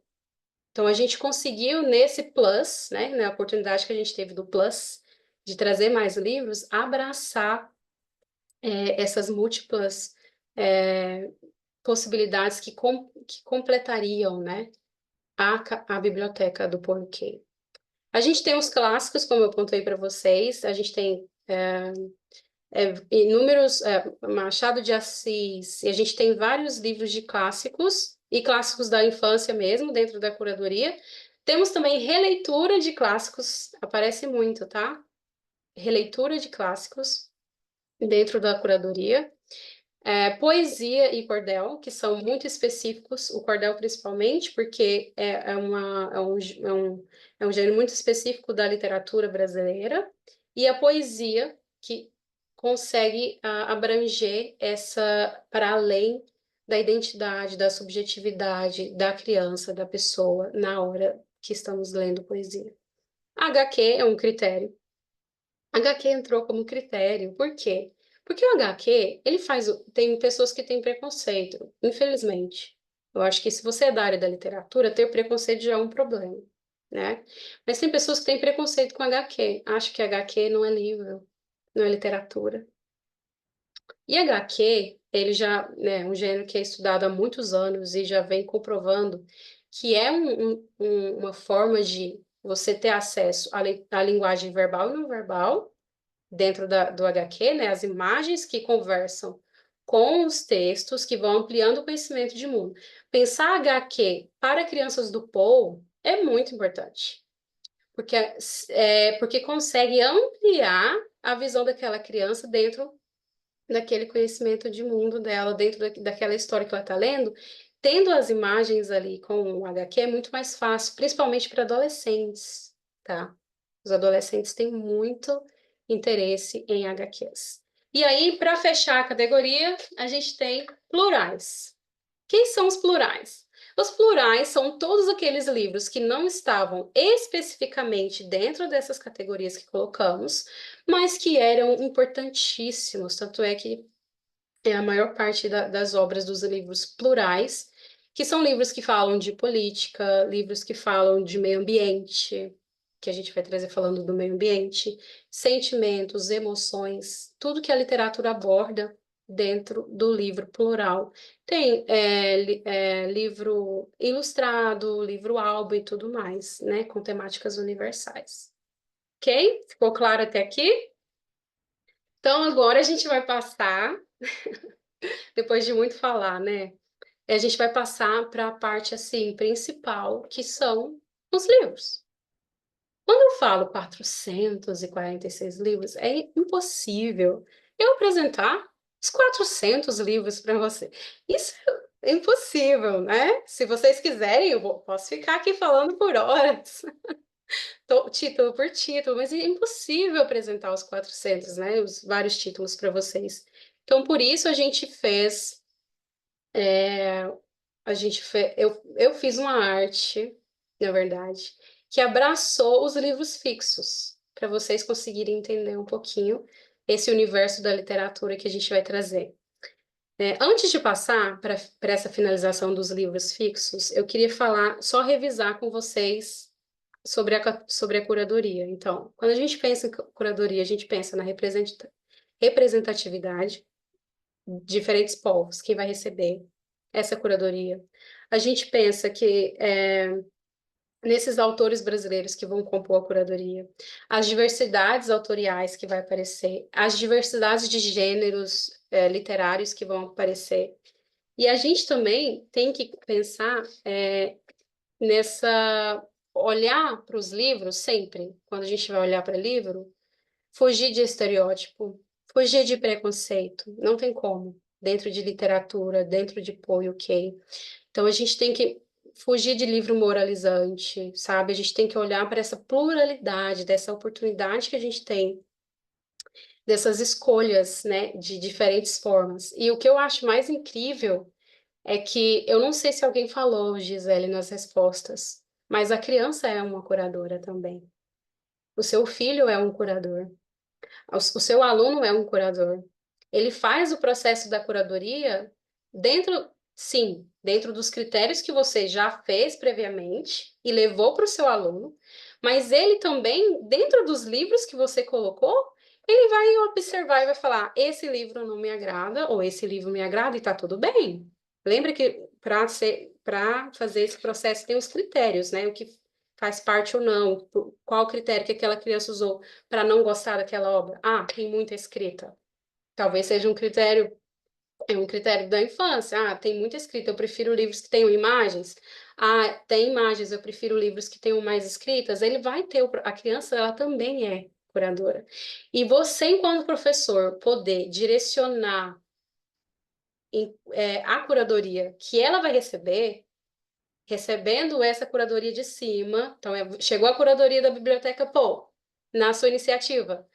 Então, a gente conseguiu, nesse plus, né, na oportunidade que a gente teve do plus, de trazer mais livros, abraçar essas múltiplas possibilidades que completariam, né, a biblioteca do Paulo Coelho. A gente tem os clássicos, como eu contei para vocês, a gente tem inúmeros, Machado de Assis, e a gente tem vários livros de clássicos, e clássicos da infância mesmo, dentro da curadoria. Temos também releitura de clássicos, aparece muito, tá? Releitura de clássicos dentro da curadoria. Poesia e cordel, que são muito específicos, o cordel principalmente, porque é um gênero muito específico da literatura brasileira, e a poesia, que consegue abranger para além da identidade, da subjetividade da criança, da pessoa, na hora que estamos lendo poesia. HQ é um critério. HQ entrou como critério, por quê? Porque o HQ, tem pessoas que têm preconceito, infelizmente. Eu acho que se você é da área da literatura, ter preconceito já é um problema, né? Mas tem pessoas que têm preconceito com HQ, acham que HQ não é livro, não é literatura. E HQ, ele já é um gênero que é estudado há muitos anos e já vem comprovando que é uma forma de você ter acesso à linguagem verbal e não verbal dentro do HQ, né? As imagens que conversam com os textos que vão ampliando o conhecimento de mundo. Pensar HQ para crianças do POU é muito importante, porque consegue ampliar a visão daquela criança dentro daquele conhecimento de mundo dela, dentro daquela história que ela está lendo. Tendo as imagens ali com o HQ é muito mais fácil, principalmente para adolescentes, tá? Os adolescentes têm muito interesse em HQs. E aí, para fechar a categoria, a gente tem plurais. Quem são os plurais? Os plurais são todos aqueles livros que não estavam especificamente dentro dessas categorias que colocamos, mas que eram importantíssimos. Tanto é que a maior parte das obras dos livros plurais, que são livros que falam de política, livros que falam de meio ambiente, que a gente vai trazer falando do meio ambiente, sentimentos, emoções, tudo que a literatura aborda dentro do livro plural. Tem livro ilustrado, livro álbum e tudo mais, né, com temáticas universais. Ok? Ficou claro até aqui? Então, agora a gente vai passar, depois de muito falar, né? A gente vai passar para a parte, assim, principal, que são os livros. Quando eu falo 446 livros, é impossível eu apresentar os 400 livros para você. Isso é impossível, né? Se vocês quiserem, posso ficar aqui falando por horas, título por título, mas é impossível apresentar os 400, né? Os vários títulos para vocês. Então, por isso a gente fez, eu fiz uma arte, na verdade, que abraçou os livros fixos, para vocês conseguirem entender um pouquinho esse universo da literatura que a gente vai trazer. Antes de passar para essa finalização dos livros fixos, eu queria falar, só revisar com vocês sobre a curadoria. Então, quando a gente pensa em curadoria, a gente pensa na representatividade, diferentes povos, quem vai receber essa curadoria. A gente pensa que nesses autores brasileiros que vão compor a curadoria, as diversidades autoriais que vai aparecer, as diversidades de gêneros literários que vão aparecer. E a gente também tem que pensar olhar para os livros sempre, quando a gente vai olhar para livro, fugir de estereótipo, fugir de preconceito, não tem como, dentro de literatura, dentro de Poe e Kay. Então a gente tem que fugir de livro moralizante, sabe? A gente tem que olhar para essa pluralidade, dessa oportunidade que a gente tem, dessas escolhas, né, de diferentes formas. E o que eu acho mais incrível é que, eu não sei se alguém falou, Gisele, nas respostas, mas a criança é uma curadora também. O seu filho é um curador. O seu aluno é um curador. Ele faz o processo da curadoria dentro, sim, dentro dos critérios que você já fez previamente e levou para o seu aluno, mas ele também, dentro dos livros que você colocou, ele vai observar e vai falar: esse livro não me agrada, ou esse livro me agrada, e está tudo bem. Lembra que para fazer esse processo tem os critérios, né? O que faz parte ou não, qual critério que aquela criança usou para não gostar daquela obra. Ah, tem muita escrita. Talvez seja um critério da infância. Ah, tem muita escrita, eu prefiro livros que tenham imagens. Ah, tem imagens, eu prefiro livros que tenham mais escritas. Ele vai ter, a criança, ela também é curadora. E você, enquanto professor, poder direcionar a curadoria que ela vai receber, recebendo essa curadoria de cima, então chegou a curadoria da Biblioteca Poe, na sua iniciativa.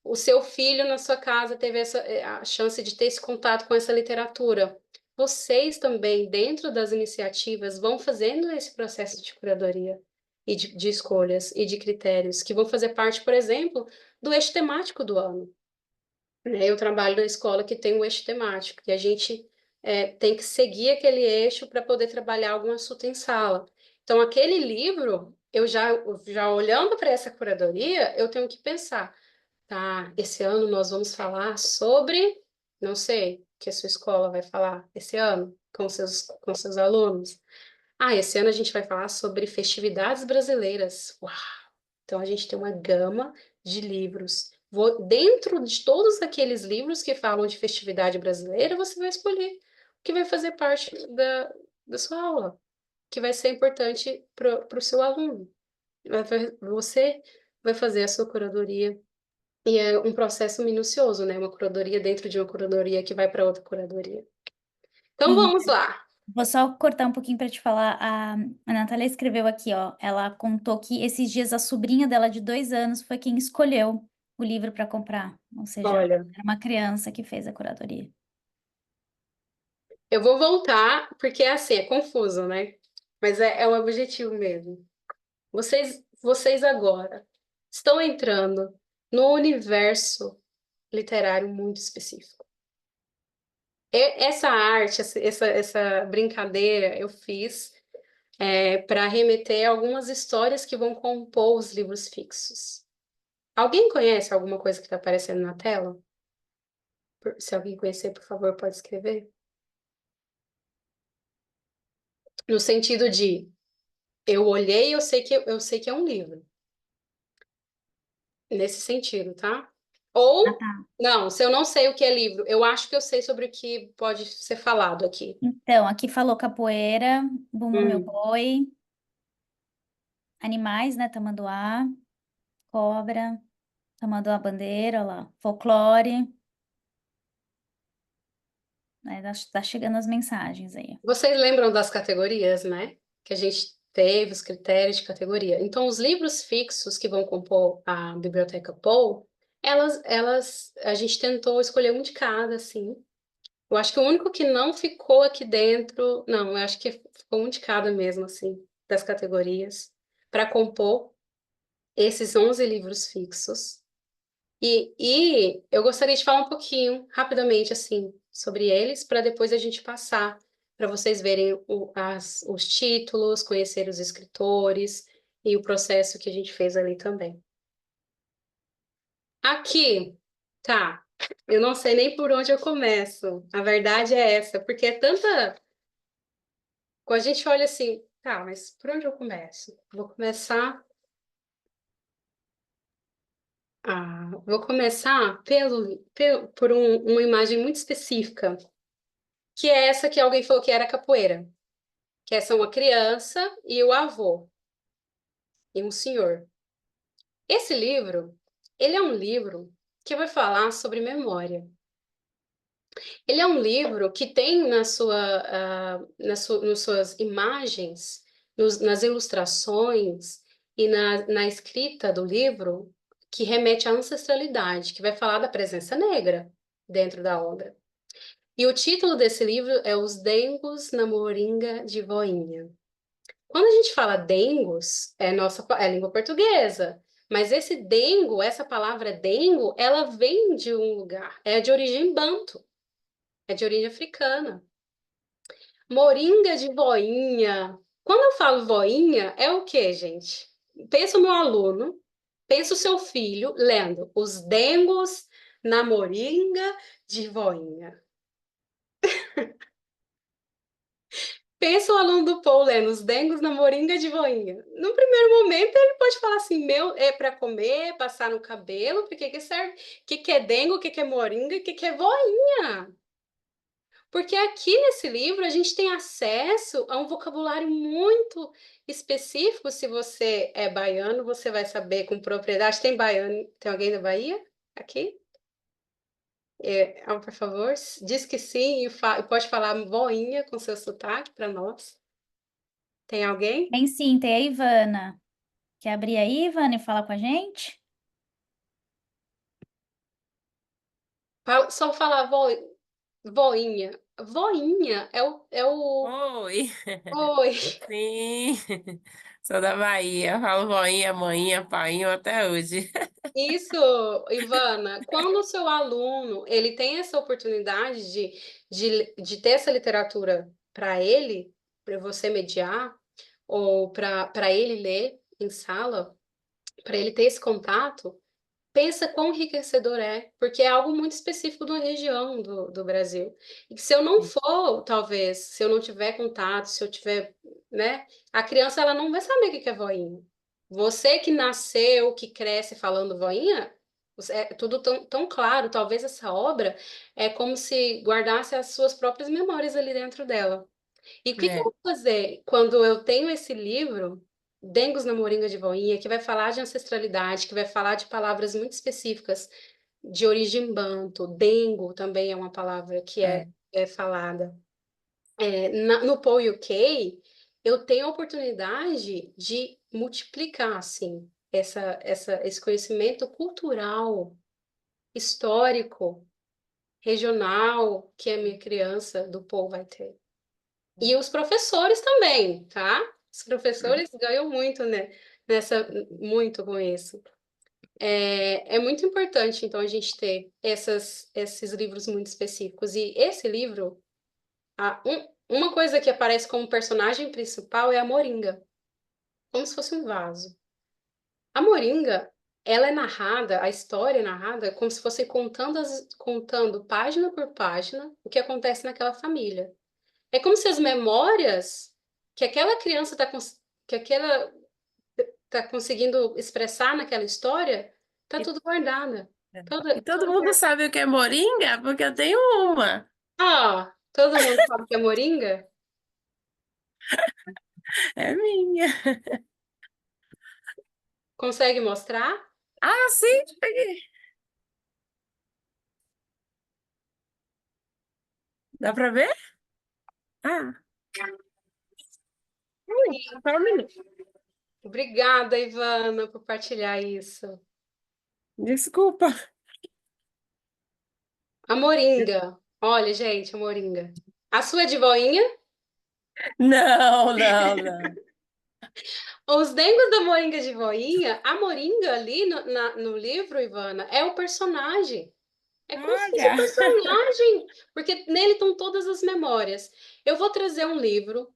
O seu filho na sua casa teve a chance de ter esse contato com essa literatura. Vocês também, dentro das iniciativas, vão fazendo esse processo de curadoria e de escolhas e de critérios, que vão fazer parte, por exemplo, do eixo temático do ano. Eu trabalho na escola que tem um eixo temático, e a gente tem que seguir aquele eixo para poder trabalhar algum assunto em sala. Então, aquele livro, eu já olhando para essa curadoria, eu tenho que pensar: tá, esse ano nós vamos falar sobre, não sei, o que a sua escola vai falar esse ano com seus alunos. Ah, esse ano a gente vai falar sobre festividades brasileiras. Uau! Então a gente tem uma gama de livros. Dentro de todos aqueles livros que falam de festividade brasileira, você vai escolher o que vai fazer parte da sua aula, que vai ser importante para o seu aluno. Você vai fazer a sua curadoria. E é um processo minucioso, né? Uma curadoria dentro de uma curadoria que vai para outra curadoria. Então E vamos lá. vou só cortar um pouquinho para te falar. A Natália escreveu aqui, ó. Ela contou que esses dias a sobrinha dela de 2 anos foi quem escolheu o livro para comprar. Ou seja, Olha, era uma criança que fez a curadoria. eu vou voltar, porque é assim, é confuso, né? Mas é um objetivo mesmo. Vocês agora estão entrando no universo literário muito específico. Essa arte, essa brincadeira eu fiz para remeter a algumas histórias que vão compor os livros fixos. Alguém conhece alguma coisa que está aparecendo na tela? Se alguém conhecer, por favor, pode escrever. No sentido de, eu olhei, eu sei que é um livro. Nesse sentido, tá? Ah, Ou, tá. não, se eu não sei o que é livro, eu acho que eu sei sobre o que pode ser falado aqui. Então, aqui falou capoeira, Bumbum Meu Hum. Boi, animais, né? Tamanduá, cobra, tamanduá bandeira, ó lá, folclore. Né? Tá chegando as mensagens aí. Vocês lembram das categorias, né? Que a gente teve os critérios de categoria. Então, os livros fixos que vão compor a Biblioteca Poe, A gente tentou escolher um de cada, assim. Eu acho que o único que não ficou aqui dentro, não, eu acho que ficou um de cada mesmo, assim, das categorias, para compor esses 11 livros fixos. E eu gostaria de falar um pouquinho, rapidamente, assim, sobre eles, para depois a gente passar, para vocês verem os títulos, conhecer os escritores e o processo que a gente fez ali também. Aqui, tá. Eu não sei nem por onde eu começo. A verdade é essa, porque é tanta. Quando a gente olha assim, tá, mas por onde eu começo? Vou começar. Vou começar por uma imagem muito específica, que é essa que alguém falou que era capoeira, que é uma criança e o avô, e um senhor. Esse livro, ele é um livro que vai falar sobre memória. Ele é um livro que tem nas suas imagens, nas ilustrações e na escrita do livro, que remete à ancestralidade, que vai falar da presença negra dentro da obra. E o título desse livro é Os Dengos na Moringa de Voinha. Quando a gente fala dengos, é língua portuguesa, mas esse dengo, essa palavra dengo, ela vem de um lugar, é de origem banto. É de origem africana. Moringa de voinha. Quando eu falo voinha, é o quê, gente? Pensa o meu aluno, pensa o seu filho lendo Os Dengos na Moringa de Voinha. Pensa o aluno do Paul lendo Os Dengos na Moringa de Voinha. No primeiro momento, ele pode falar assim: meu, é para comer, passar no cabelo, para que serve? O que é dengo, o que é moringa, o que é voinha? Porque aqui nesse livro a gente tem acesso a um vocabulário muito específico. Se você é baiano, você vai saber com propriedade. Tem baiano, tem alguém da Bahia aqui? Por favor, diz que sim e pode falar boinha com seu sotaque para nós. Tem alguém? Tem sim, tem a Ivana. Quer abrir aí, Ivana, e falar com a gente? Só falar voinha. Voinha é o. Oi, Oi. sim, sou da Bahia, falo voinha, maninha, painho até hoje. Isso, Ivana, quando o seu aluno ele tem essa oportunidade de ter essa literatura para você mediar, ou para ele ler em sala, para ele ter esse contato, pensa quão enriquecedor é, porque é algo muito específico de uma região do Brasil. E que se eu não for, talvez, se eu não tiver contato, se eu tiver, né, a criança ela não vai saber o que é voinha. Você que nasceu, que cresce falando voinha, é tudo tão claro. Talvez essa obra é como se guardasse as suas próprias memórias ali dentro dela. E o que eu É, vou fazer quando eu tenho esse livro, Dengos na Moringa de Voinha, que vai falar de ancestralidade, que vai falar de palavras muito específicas de origem banto, dengo também é uma palavra que é, é falada. No Paul UK, eu tenho a oportunidade de multiplicar, assim, esse conhecimento cultural, histórico, regional, que a minha criança do Paul vai ter. E os professores também, tá? Os professores ganham muito, né? Muito com isso. É muito importante, então, a gente ter esses livros muito específicos. E esse livro, uma coisa que aparece como personagem principal é a Moringa, como se fosse um vaso. A Moringa, ela é narrada, a história é narrada como se fosse contando página por página o que acontece naquela família. É como se as memórias que aquela criança que aquela tá conseguindo expressar naquela história, tá e, tudo guardada. e todo mundo sabe o que é moringa, porque eu tenho uma. Todo mundo sabe que é moringa? É minha. Consegue mostrar? Ah, sim, peguei. Dá pra ver? Ah, só um minuto. Obrigada, Ivana, por partilhar isso. Desculpa. A moringa. Olha, gente, a moringa. A sua é de voinha? Não, não, não. Os dengos da moringa de voinha, a moringa ali no livro, Ivana, é o personagem. É como se fosse um Olha. personagem, porque nele estão todas as memórias. Eu vou trazer um livro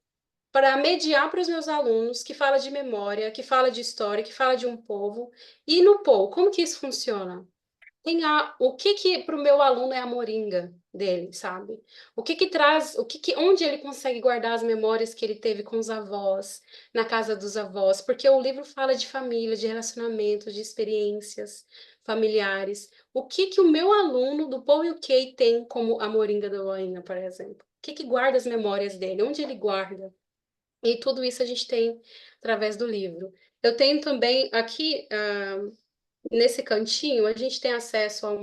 para mediar para os meus alunos que fala de memória, que fala de história, que fala de um povo. E no Paul, como que isso funciona? O que que para o meu aluno é a moringa dele, sabe? O que que traz, onde ele consegue guardar as memórias que ele teve com os avós, na casa dos avós, porque o livro fala de família, de relacionamentos, de experiências familiares. O que que o meu aluno do Paul UK tem como a moringa da Loinha, por exemplo? O que que guarda as memórias dele? Onde ele guarda? E tudo isso a gente tem através do livro. Eu tenho também aqui, nesse cantinho, a gente tem acesso a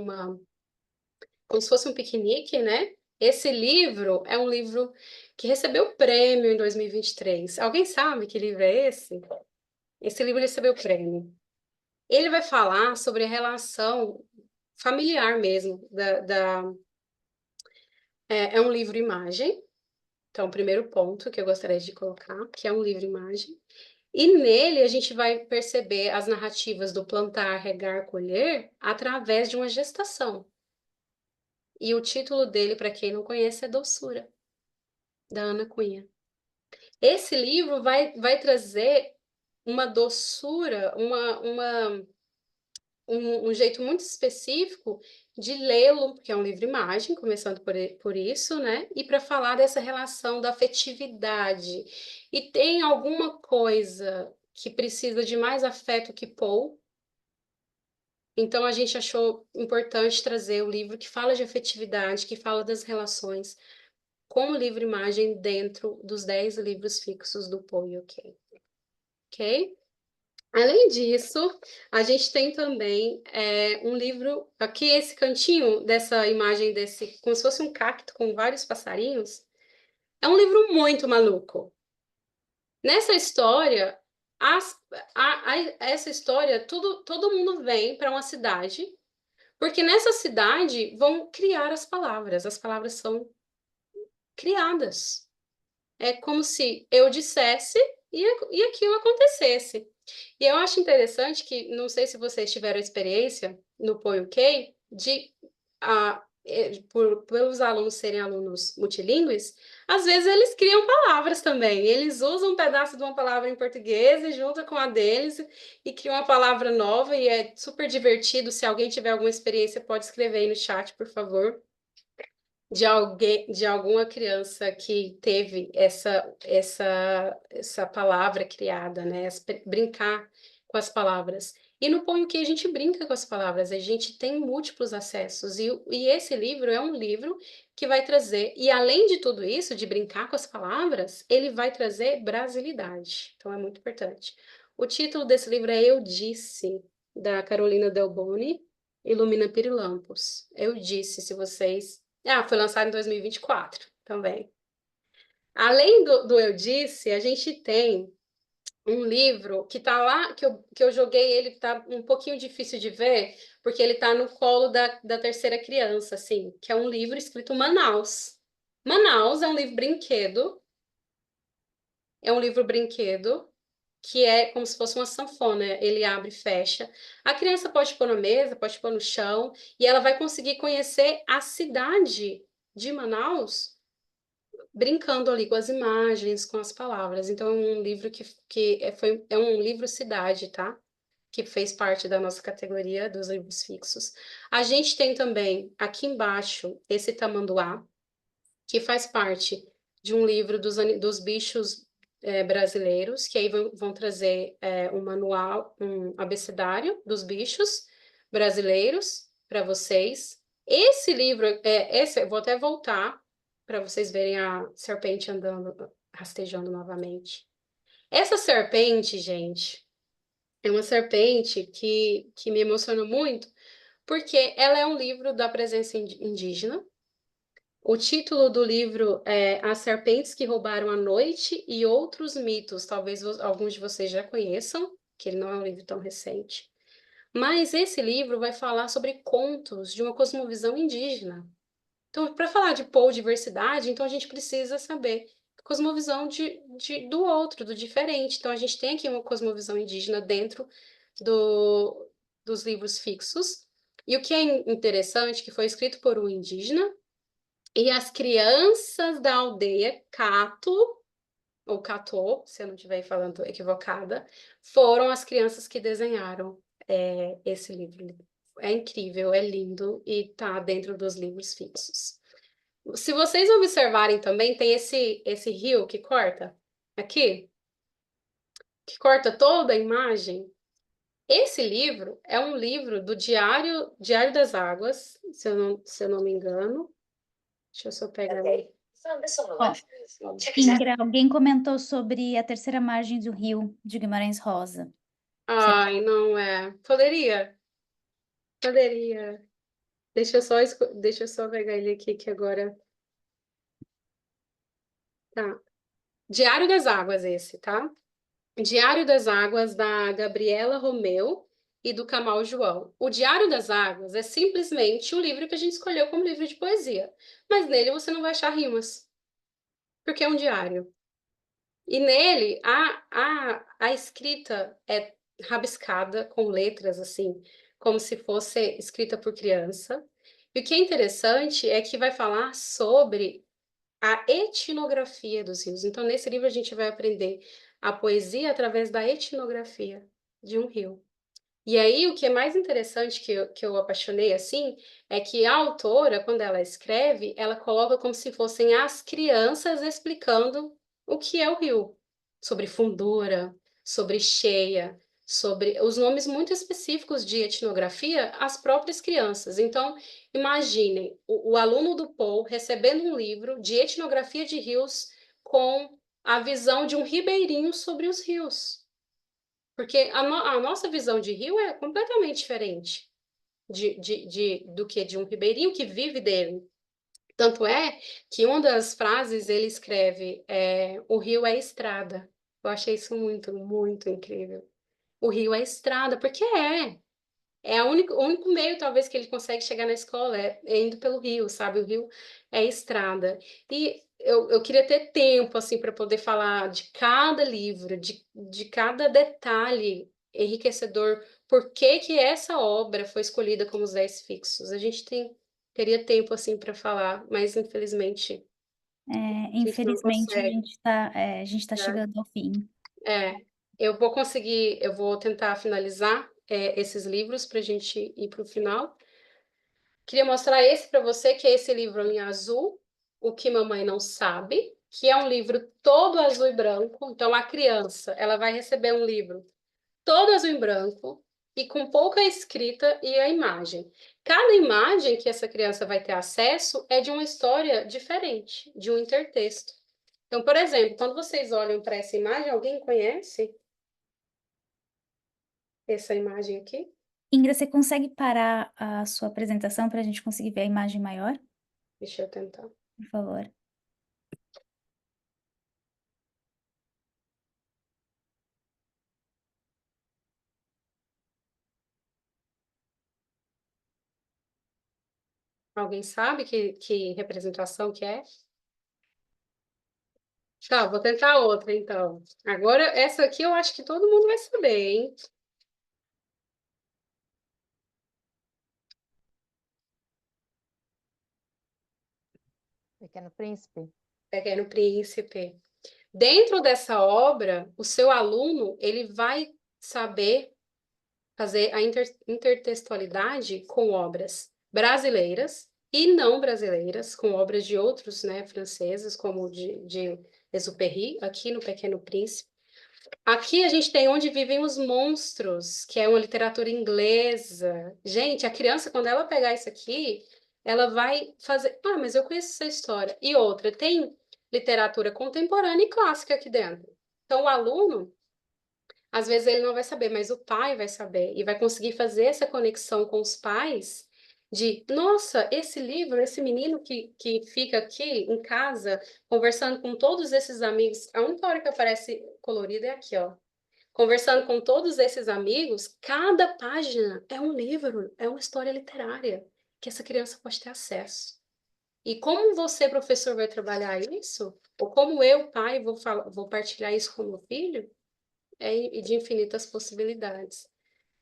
como se fosse um piquenique, né? Esse livro é um livro que recebeu prêmio em 2023. Alguém sabe que livro é esse? Esse livro recebeu prêmio. Ele vai falar sobre a relação familiar mesmo. É um livro-imagem. Então, o primeiro ponto que eu gostaria de colocar, que é um livro-imagem. E nele a gente vai perceber as narrativas do plantar, regar, colher através de uma gestação. E o título dele, para quem não conhece, é Doçura, da Ana Cunha. Esse livro vai trazer uma doçura, um jeito muito específico de lê-lo, porque é um livro-imagem, começando por isso, né? E para falar dessa relação da afetividade. E tem alguma coisa que precisa de mais afeto que Paul. Então a gente achou importante trazer o livro que fala de afetividade, que fala das relações, como livro-imagem dentro dos 10 livros fixos do Paul UK. Ok? Além disso, a gente tem também um livro, aqui esse cantinho dessa imagem desse, como se fosse um cacto com vários passarinhos, é um livro muito maluco. Nessa história, essa história, todo mundo vem para uma cidade, porque nessa cidade vão criar as palavras são criadas. É como se eu dissesse e aquilo acontecesse. E eu acho interessante que, não sei se vocês tiveram experiência no Põe OK, pelos alunos serem alunos multilingües, às vezes eles criam palavras também. Eles usam um pedaço de uma palavra em português e juntam com a deles e criam uma palavra nova e é super divertido. Se alguém tiver alguma experiência, pode escrever aí no chat, por favor, de alguma criança que teve essa palavra criada, né? Brincar com as palavras. E no Põe o que a gente brinca com as palavras, a gente tem múltiplos acessos. E esse livro é um livro que vai trazer, e além de tudo isso, de brincar com as palavras, ele vai trazer brasilidade. Então é muito importante. O título desse livro é Eu Disse, da Carolina Delboni, Ilumina Pirilampos. Eu Disse, se vocês foi lançado em 2024 também. Além do Eu Disse, a gente tem um livro que tá lá, que eu joguei ele, tá um pouquinho difícil de ver, porque ele tá no colo da terceira criança, assim, que é um livro escrito Manaus. Manaus é um livro brinquedo, que é como se fosse uma sanfona, ele abre e fecha. A criança pode pôr na mesa, pode pôr no chão, e ela vai conseguir conhecer a cidade de Manaus brincando ali com as imagens, com as palavras. Então, é um livro é um livro cidade, tá? Que fez parte da nossa categoria dos livros fixos. A gente tem também, aqui embaixo, esse tamanduá, que faz parte de um livro dos bichos brasileiros, que aí vão trazer um manual, um abecedário dos bichos brasileiros para vocês. Esse livro, eu vou até voltar para vocês verem a serpente andando, rastejando novamente. Essa serpente, gente, é uma serpente que me emocionou muito, porque ela é um livro da presença indígena. O título do livro é As Serpentes que Roubaram a Noite e Outros Mitos. Talvez alguns de vocês já conheçam, que ele não é um livro tão recente. Mas esse livro vai falar sobre contos de uma cosmovisão indígena. Então, para falar de pol diversidade, então a gente precisa saber a cosmovisão do outro, do diferente. Então, a gente tem aqui uma cosmovisão indígena dentro dos livros fixos. E o que é interessante, que foi escrito por um indígena, e as crianças da aldeia Cato, ou Catô, se eu não estiver falando equivocada, foram as crianças que desenharam esse livro. É incrível, é lindo e está dentro dos livros fixos. Se vocês observarem também, tem esse rio que corta aqui, que corta toda a imagem. Esse livro é um livro do Diário das Águas, se eu não me engano. Deixa eu só pegar ali. Ó, Ingra, alguém comentou sobre a terceira margem do rio de Guimarães Rosa. Ai, não é. Poderia. Deixa eu só pegar ele aqui que agora. Tá. Diário das Águas, esse, tá? Diário das Águas, da Gabriela Romeu e do Camal João. O Diário das Águas é simplesmente um livro que a gente escolheu como livro de poesia, mas nele você não vai achar rimas, porque é um diário. E nele a escrita é rabiscada com letras assim, como se fosse escrita por criança. E o que é interessante é que vai falar sobre a etnografia dos rios. Então, nesse livro, a gente vai aprender a poesia através da etnografia de um rio. E aí, o que é mais interessante que eu apaixonei assim, é que a autora, quando ela escreve, ela coloca como se fossem as crianças explicando o que é o rio, sobre fundura, sobre cheia, sobre os nomes muito específicos de etnografia, as próprias crianças. Então, imaginem o aluno do Paul recebendo um livro de etnografia de rios com a visão de um ribeirinho sobre os rios. Porque a nossa visão de rio é completamente diferente do que de um ribeirinho que vive dele. Tanto é que uma das frases ele escreve o rio é estrada. Eu achei isso muito, muito incrível. O rio é estrada, porque é. É o único meio, talvez, que ele consegue chegar na escola é indo pelo rio, sabe? O rio é estrada. E eu queria ter tempo, assim, para poder falar de cada livro, de cada detalhe enriquecedor, por que que essa obra foi escolhida como os 10 fixos. Teria tempo, assim, para falar, mas infelizmente a gente não Infelizmente, consegue, a gente tá né? chegando ao fim. Eu vou tentar finalizar esses livros para a gente ir para o final. Queria mostrar esse para você, que é esse livro em azul, O que Mamãe Não Sabe, que é um livro todo azul e branco. Então, a criança, ela vai receber um livro todo azul e branco e com pouca escrita e a imagem. Cada imagem que essa criança vai ter acesso é de uma história diferente, de um intertexto. Então, por exemplo, quando vocês olham para essa imagem, alguém conhece essa imagem aqui? Ingra, você consegue parar a sua apresentação para a gente conseguir ver a imagem maior, Deixa eu tentar. por favor? Alguém sabe que representação que é? Tá, vou tentar outra, então. Agora, essa aqui eu acho que todo mundo vai saber, hein? Pequeno Príncipe? Pequeno Príncipe. Dentro dessa obra, o seu aluno, ele vai saber fazer a intertextualidade com obras brasileiras e não brasileiras, com obras de outros, né, franceses, como de Exupéry, aqui no Pequeno Príncipe. Aqui a gente tem Onde Vivem os Monstros, que é uma literatura inglesa. Gente, a criança, quando ela pegar isso aqui, ela vai fazer. Ah, mas eu conheço essa história. E outra, tem literatura contemporânea e clássica aqui dentro. Então, o aluno, às vezes, ele não vai saber, mas o pai vai saber e vai conseguir fazer essa conexão com os pais. De, nossa, esse livro, esse menino que fica aqui em casa, conversando com todos esses amigos, a única hora que aparece colorida é aqui, ó. Conversando com todos esses amigos, cada página é um livro, é uma história literária que essa criança pode ter acesso. E como você, professor, vai trabalhar isso? Ou como eu, pai, vou partilhar isso com meu filho? É de infinitas possibilidades.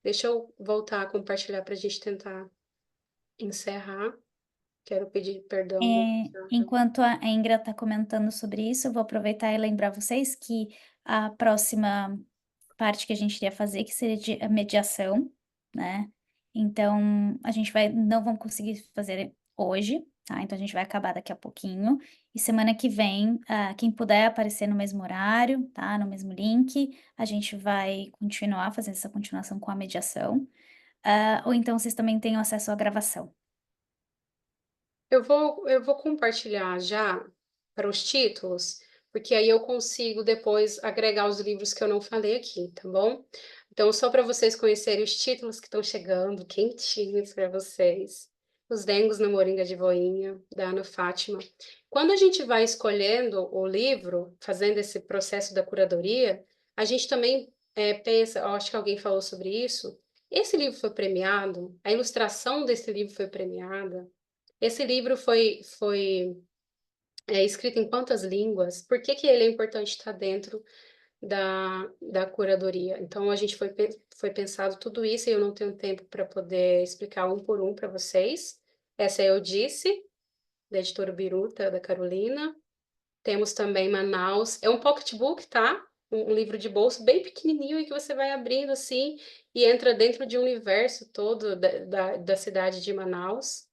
Deixa eu voltar a compartilhar para a gente tentar encerrar. Quero pedir perdão. Enquanto a Ingra está comentando sobre isso, eu vou aproveitar e lembrar vocês que a próxima parte que a gente iria fazer, que seria de a mediação, né? Então, a gente não vamos conseguir fazer hoje, tá? Então, a gente vai acabar daqui a pouquinho. E semana que vem, quem puder aparecer no mesmo horário, tá? No mesmo link, a gente vai continuar fazendo essa continuação com a mediação. Ou então, vocês também têm acesso à gravação. Eu vou compartilhar já para os títulos, porque aí eu consigo depois agregar os livros que eu não falei aqui, tá bom? Então, só para vocês conhecerem os títulos que estão chegando, quentinhos para vocês. Os Dengos na Moringa de Voinha, da Ana Fátima. Quando a gente vai escolhendo o livro, fazendo esse processo da curadoria, a gente também pensa, eu acho que alguém falou sobre isso, esse livro foi premiado, a ilustração desse livro foi premiada, esse livro foi escrito em quantas línguas? Por que que ele é importante estar dentro da curadoria? Então, a gente foi pensado tudo isso e eu não tenho tempo para poder explicar um por um para vocês. Essa é Eu Disse, da editora Biruta, da Carolina. Temos também Manaus. É um pocketbook, tá? Um livro de bolso bem pequenininho e que você vai abrindo assim e entra dentro de um universo todo da cidade de Manaus.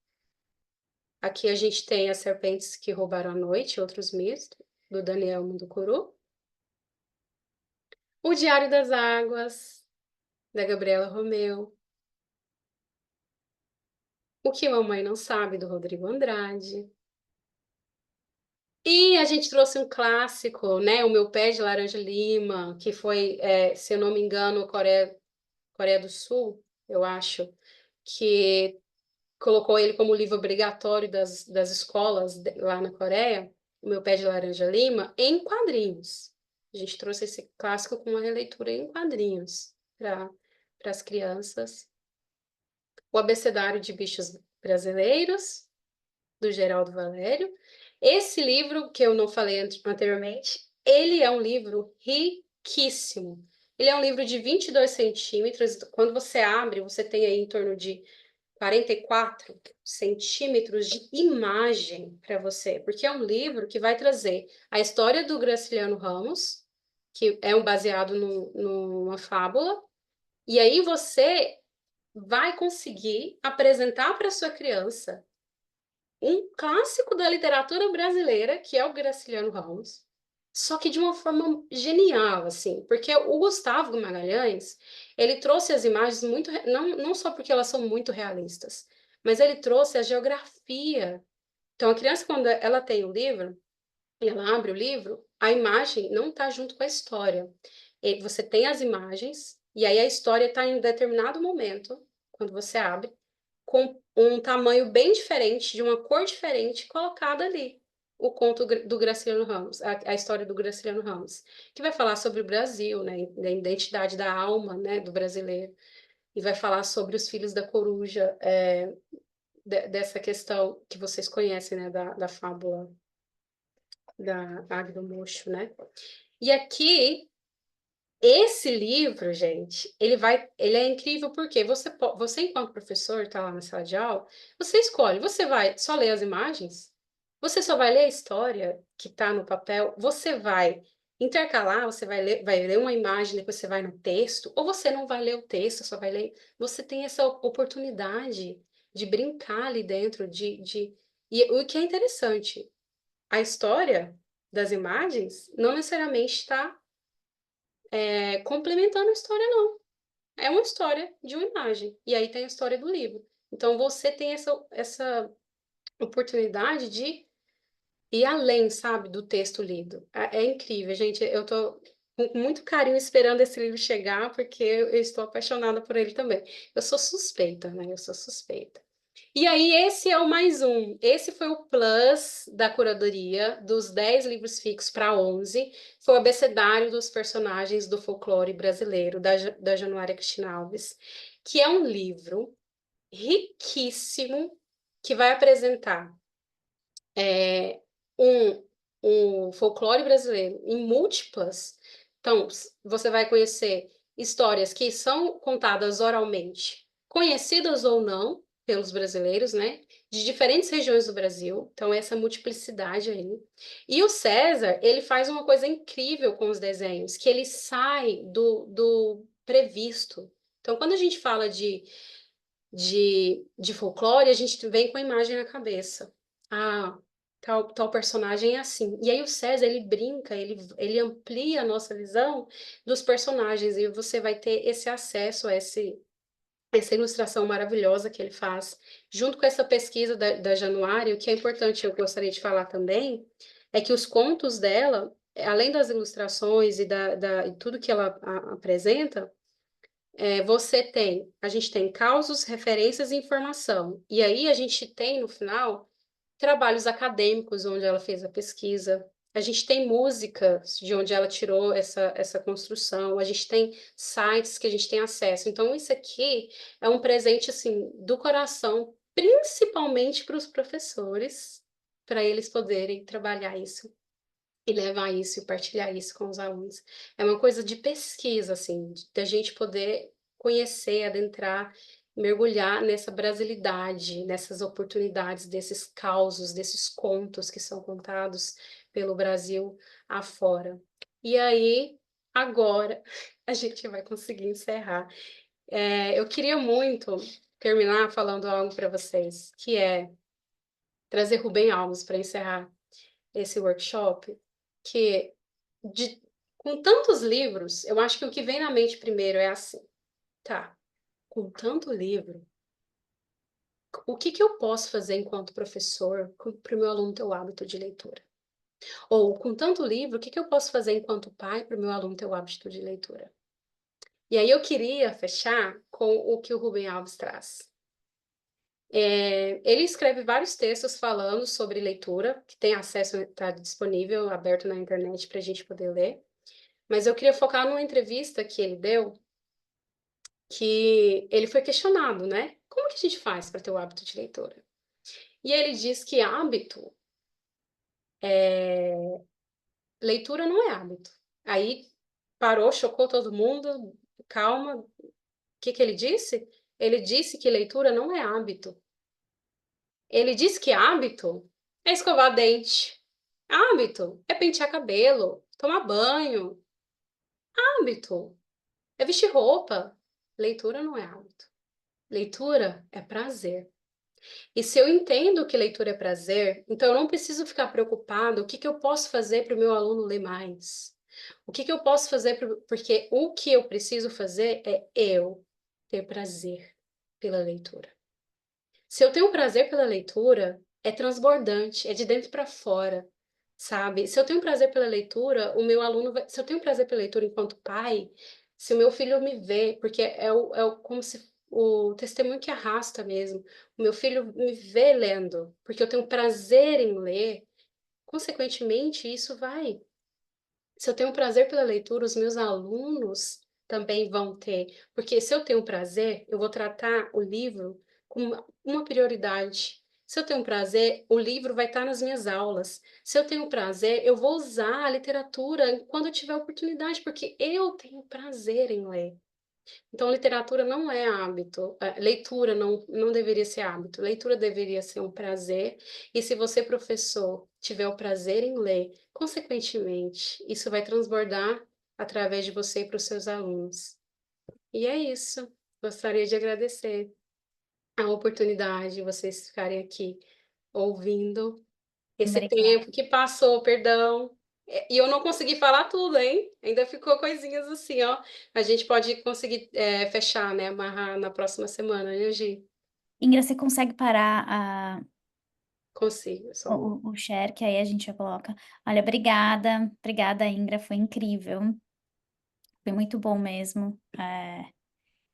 Aqui a gente tem As Serpentes que Roubaram a Noite, Outros Mitos, do Daniel Munducuru. O Diário das Águas, da Gabriela Romeu. O que Mamãe Não Sabe, do Rodrigo Andrade. E a gente trouxe um clássico, né? O Meu Pé de Laranja Lima, que foi, se eu não me engano, Coreia do Sul, eu acho, que colocou ele como livro obrigatório das escolas lá na Coreia, O Meu Pé de Laranja Lima, em quadrinhos. A gente trouxe esse clássico com uma releitura em quadrinhos para as crianças. O Abecedário de Bichos Brasileiros, do Geraldo Valério. Esse livro, que eu não falei anteriormente, ele é um livro riquíssimo. Ele é um livro de 22 centímetros. Quando você abre, você tem aí em torno de 44 centímetros de imagem para você, porque é um livro que vai trazer a história do Graciliano Ramos, que é baseado numa fábula, e aí você vai conseguir apresentar para sua criança um clássico da literatura brasileira, que é o Graciliano Ramos, só que de uma forma genial, assim, porque o Gustavo Magalhães, ele trouxe as imagens muito, não só porque elas são muito realistas, mas ele trouxe a geografia. Então, a criança, quando ela tem o livro, e ela abre o livro, a imagem não está junto com a história. E você tem as imagens, e aí a história está em determinado momento, quando você abre, com um tamanho bem diferente, de uma cor diferente, colocada ali. O conto do Graciliano Ramos, a história do Graciliano Ramos, que vai falar sobre o Brasil, né, da identidade da alma, né, do brasileiro, e vai falar sobre os filhos da coruja, dessa questão que vocês conhecem, né, da fábula da Águia Mocho, né? E aqui, esse livro, gente, ele é incrível porque você enquanto professor, está lá na sala de aula, você escolhe, você vai só ler as imagens, você só vai ler a história que está no papel, você vai intercalar, você vai ler uma imagem, depois você vai no texto, ou você não vai ler o texto, só vai ler. Você tem essa oportunidade de brincar ali dentro, e o que é interessante, a história das imagens não necessariamente está complementando a história, não. É uma história de uma imagem. E aí tem a história do livro. Então você tem essa oportunidade de ir além, sabe, do texto lido. É incrível, gente. Eu tô com muito carinho esperando esse livro chegar, porque eu estou apaixonada por ele também. Eu sou suspeita, né? Eu sou suspeita. E aí, esse é o mais um. Esse foi o plus da curadoria, dos 10 livros fixos para 11. Foi o abecedário dos personagens do folclore brasileiro, da Januária Cristina Alves, que é um livro riquíssimo, que vai apresentar é, um folclore brasileiro em múltiplas. Então, você vai conhecer histórias que são contadas oralmente, conhecidas ou não pelos brasileiros, né? De diferentes regiões do Brasil. Então, essa multiplicidade aí. E o César, ele faz uma coisa incrível com os desenhos, que ele sai do previsto. Então, quando a gente fala de folclore, a gente vem com a imagem na cabeça. Ah, tal personagem é assim. E aí o César, ele brinca, ele amplia a nossa visão dos personagens, e você vai ter esse acesso a essa ilustração maravilhosa que ele faz. Junto com essa pesquisa da Januária, o que é importante, eu gostaria de falar também, é que os contos dela, além das ilustrações e tudo que ela apresenta, a gente tem causos, referências e informação. E aí a gente tem, no final, trabalhos acadêmicos onde ela fez a pesquisa. A gente tem músicas de onde ela tirou essa construção. A gente tem sites que a gente tem acesso. Então, isso aqui é um presente, assim, do coração, principalmente para os professores, para eles poderem trabalhar isso e levar isso e partilhar isso com os alunos. É uma coisa de pesquisa, assim, da gente poder conhecer, adentrar, mergulhar nessa brasilidade, nessas oportunidades, desses causos, desses contos que são contados pelo Brasil afora. E aí, agora, a gente vai conseguir encerrar. Eu queria muito terminar falando algo para vocês, que é trazer Rubem Alves para encerrar esse workshop, que de, com tantos livros, eu acho que o que vem na mente primeiro é assim, tá, com tanto livro, o que que eu posso fazer enquanto professor para o meu aluno ter o hábito de leitura? Ou, com tanto livro, o que que eu posso fazer enquanto pai para o meu aluno ter o hábito de leitura? E aí eu queria fechar com o que o Rubem Alves traz. Ele escreve vários textos falando sobre leitura, que tem acesso, está disponível, aberto na internet para a gente poder ler. Mas eu queria focar numa entrevista que ele deu, que ele foi questionado, né? Como que a gente faz para ter o hábito de leitura? E ele diz que leitura não é hábito. Aí parou, chocou todo mundo, calma. O que que ele disse? Ele disse que leitura não é hábito. Ele disse que hábito é escovar dente. Hábito é pentear cabelo, tomar banho. Hábito é vestir roupa. Leitura não é hábito. Leitura é prazer. E se eu entendo que leitura é prazer, então eu não preciso ficar preocupado o que que eu posso fazer para o meu aluno ler mais. O que que eu posso fazer, porque o que eu preciso fazer é eu ter prazer pela leitura. Se eu tenho prazer pela leitura, é transbordante, é de dentro para fora, sabe? Se eu tenho prazer pela leitura, o meu aluno vai... Se eu tenho prazer pela leitura enquanto pai, se o meu filho me vê, porque como se o testemunho que arrasta mesmo, o meu filho me vê lendo, porque eu tenho prazer em ler, consequentemente, isso vai. Se eu tenho prazer pela leitura, os meus alunos também vão ter, porque se eu tenho prazer, eu vou tratar o livro com uma prioridade. Se eu tenho prazer, o livro vai estar nas minhas aulas. Se eu tenho prazer, eu vou usar a literatura quando eu tiver oportunidade, porque eu tenho prazer em ler. Então, literatura não é hábito, leitura não deveria ser hábito, leitura deveria ser um prazer, e se você, professor, tiver o prazer em ler, consequentemente, isso vai transbordar através de você para os seus alunos. E é isso. Gostaria de agradecer a oportunidade de vocês ficarem aqui ouvindo esse Obrigada. tempo que passou, perdão. E eu não consegui falar tudo, hein? Ainda ficou coisinhas assim, ó. A gente pode conseguir fechar, né? Amarrar na próxima semana, né, Gi? Ingra, você consegue parar Consigo, só um... o share, que aí a gente já coloca. Olha, obrigada, Ingra, foi incrível, foi muito bom mesmo.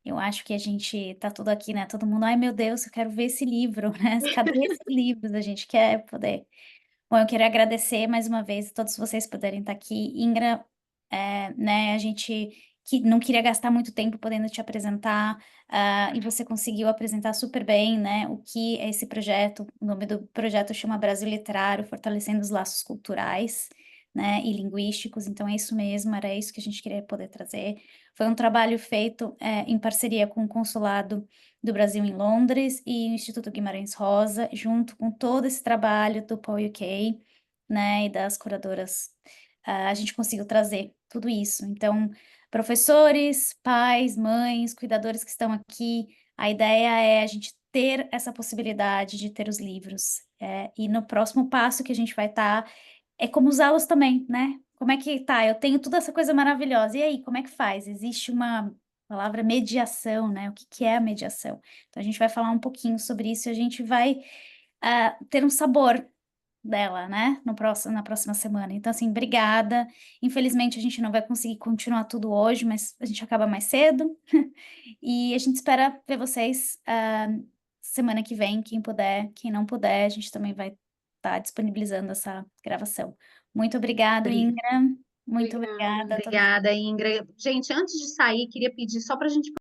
Eu acho que a gente tá tudo aqui, né? Todo mundo, ai meu Deus, eu quero ver esse livro, né? Cadê esses livros? A gente quer poder. Bom, eu queria agradecer mais uma vez a todos vocês poderem estar aqui. Ingra, né? A gente que não queria gastar muito tempo podendo te apresentar, e você conseguiu apresentar super bem, né, o que é esse projeto. O nome do projeto chama Brasil Literário, Fortalecendo os Laços Culturais, né, e linguísticos. Então é isso mesmo, era isso que a gente queria poder trazer. Foi um trabalho feito em parceria com o Consulado do Brasil em Londres e o Instituto Guimarães Rosa, junto com todo esse trabalho do Paul UK, né, e das curadoras. A gente conseguiu trazer tudo isso. Então, professores, pais, mães, cuidadores que estão aqui, a ideia é a gente ter essa possibilidade de ter os livros. E no próximo passo que a gente vai estar é como usá-los também, né? Como é que tá? Eu tenho toda essa coisa maravilhosa. E aí, como é que faz? Existe uma palavra mediação, né? O que que é a mediação? Então, a gente vai falar um pouquinho sobre isso e a gente vai ter um sabor dela, né? Na próxima semana. Então, assim, obrigada. Infelizmente, a gente não vai conseguir continuar tudo hoje, mas a gente acaba mais cedo. E a gente espera ver vocês semana que vem, quem puder, quem não puder, a gente também vai estar disponibilizando essa gravação. Muito obrigado, Ingra. Muito Obrigada. obrigada a todos. Obrigada, Ingra. Gente, antes de sair, queria pedir só para a gente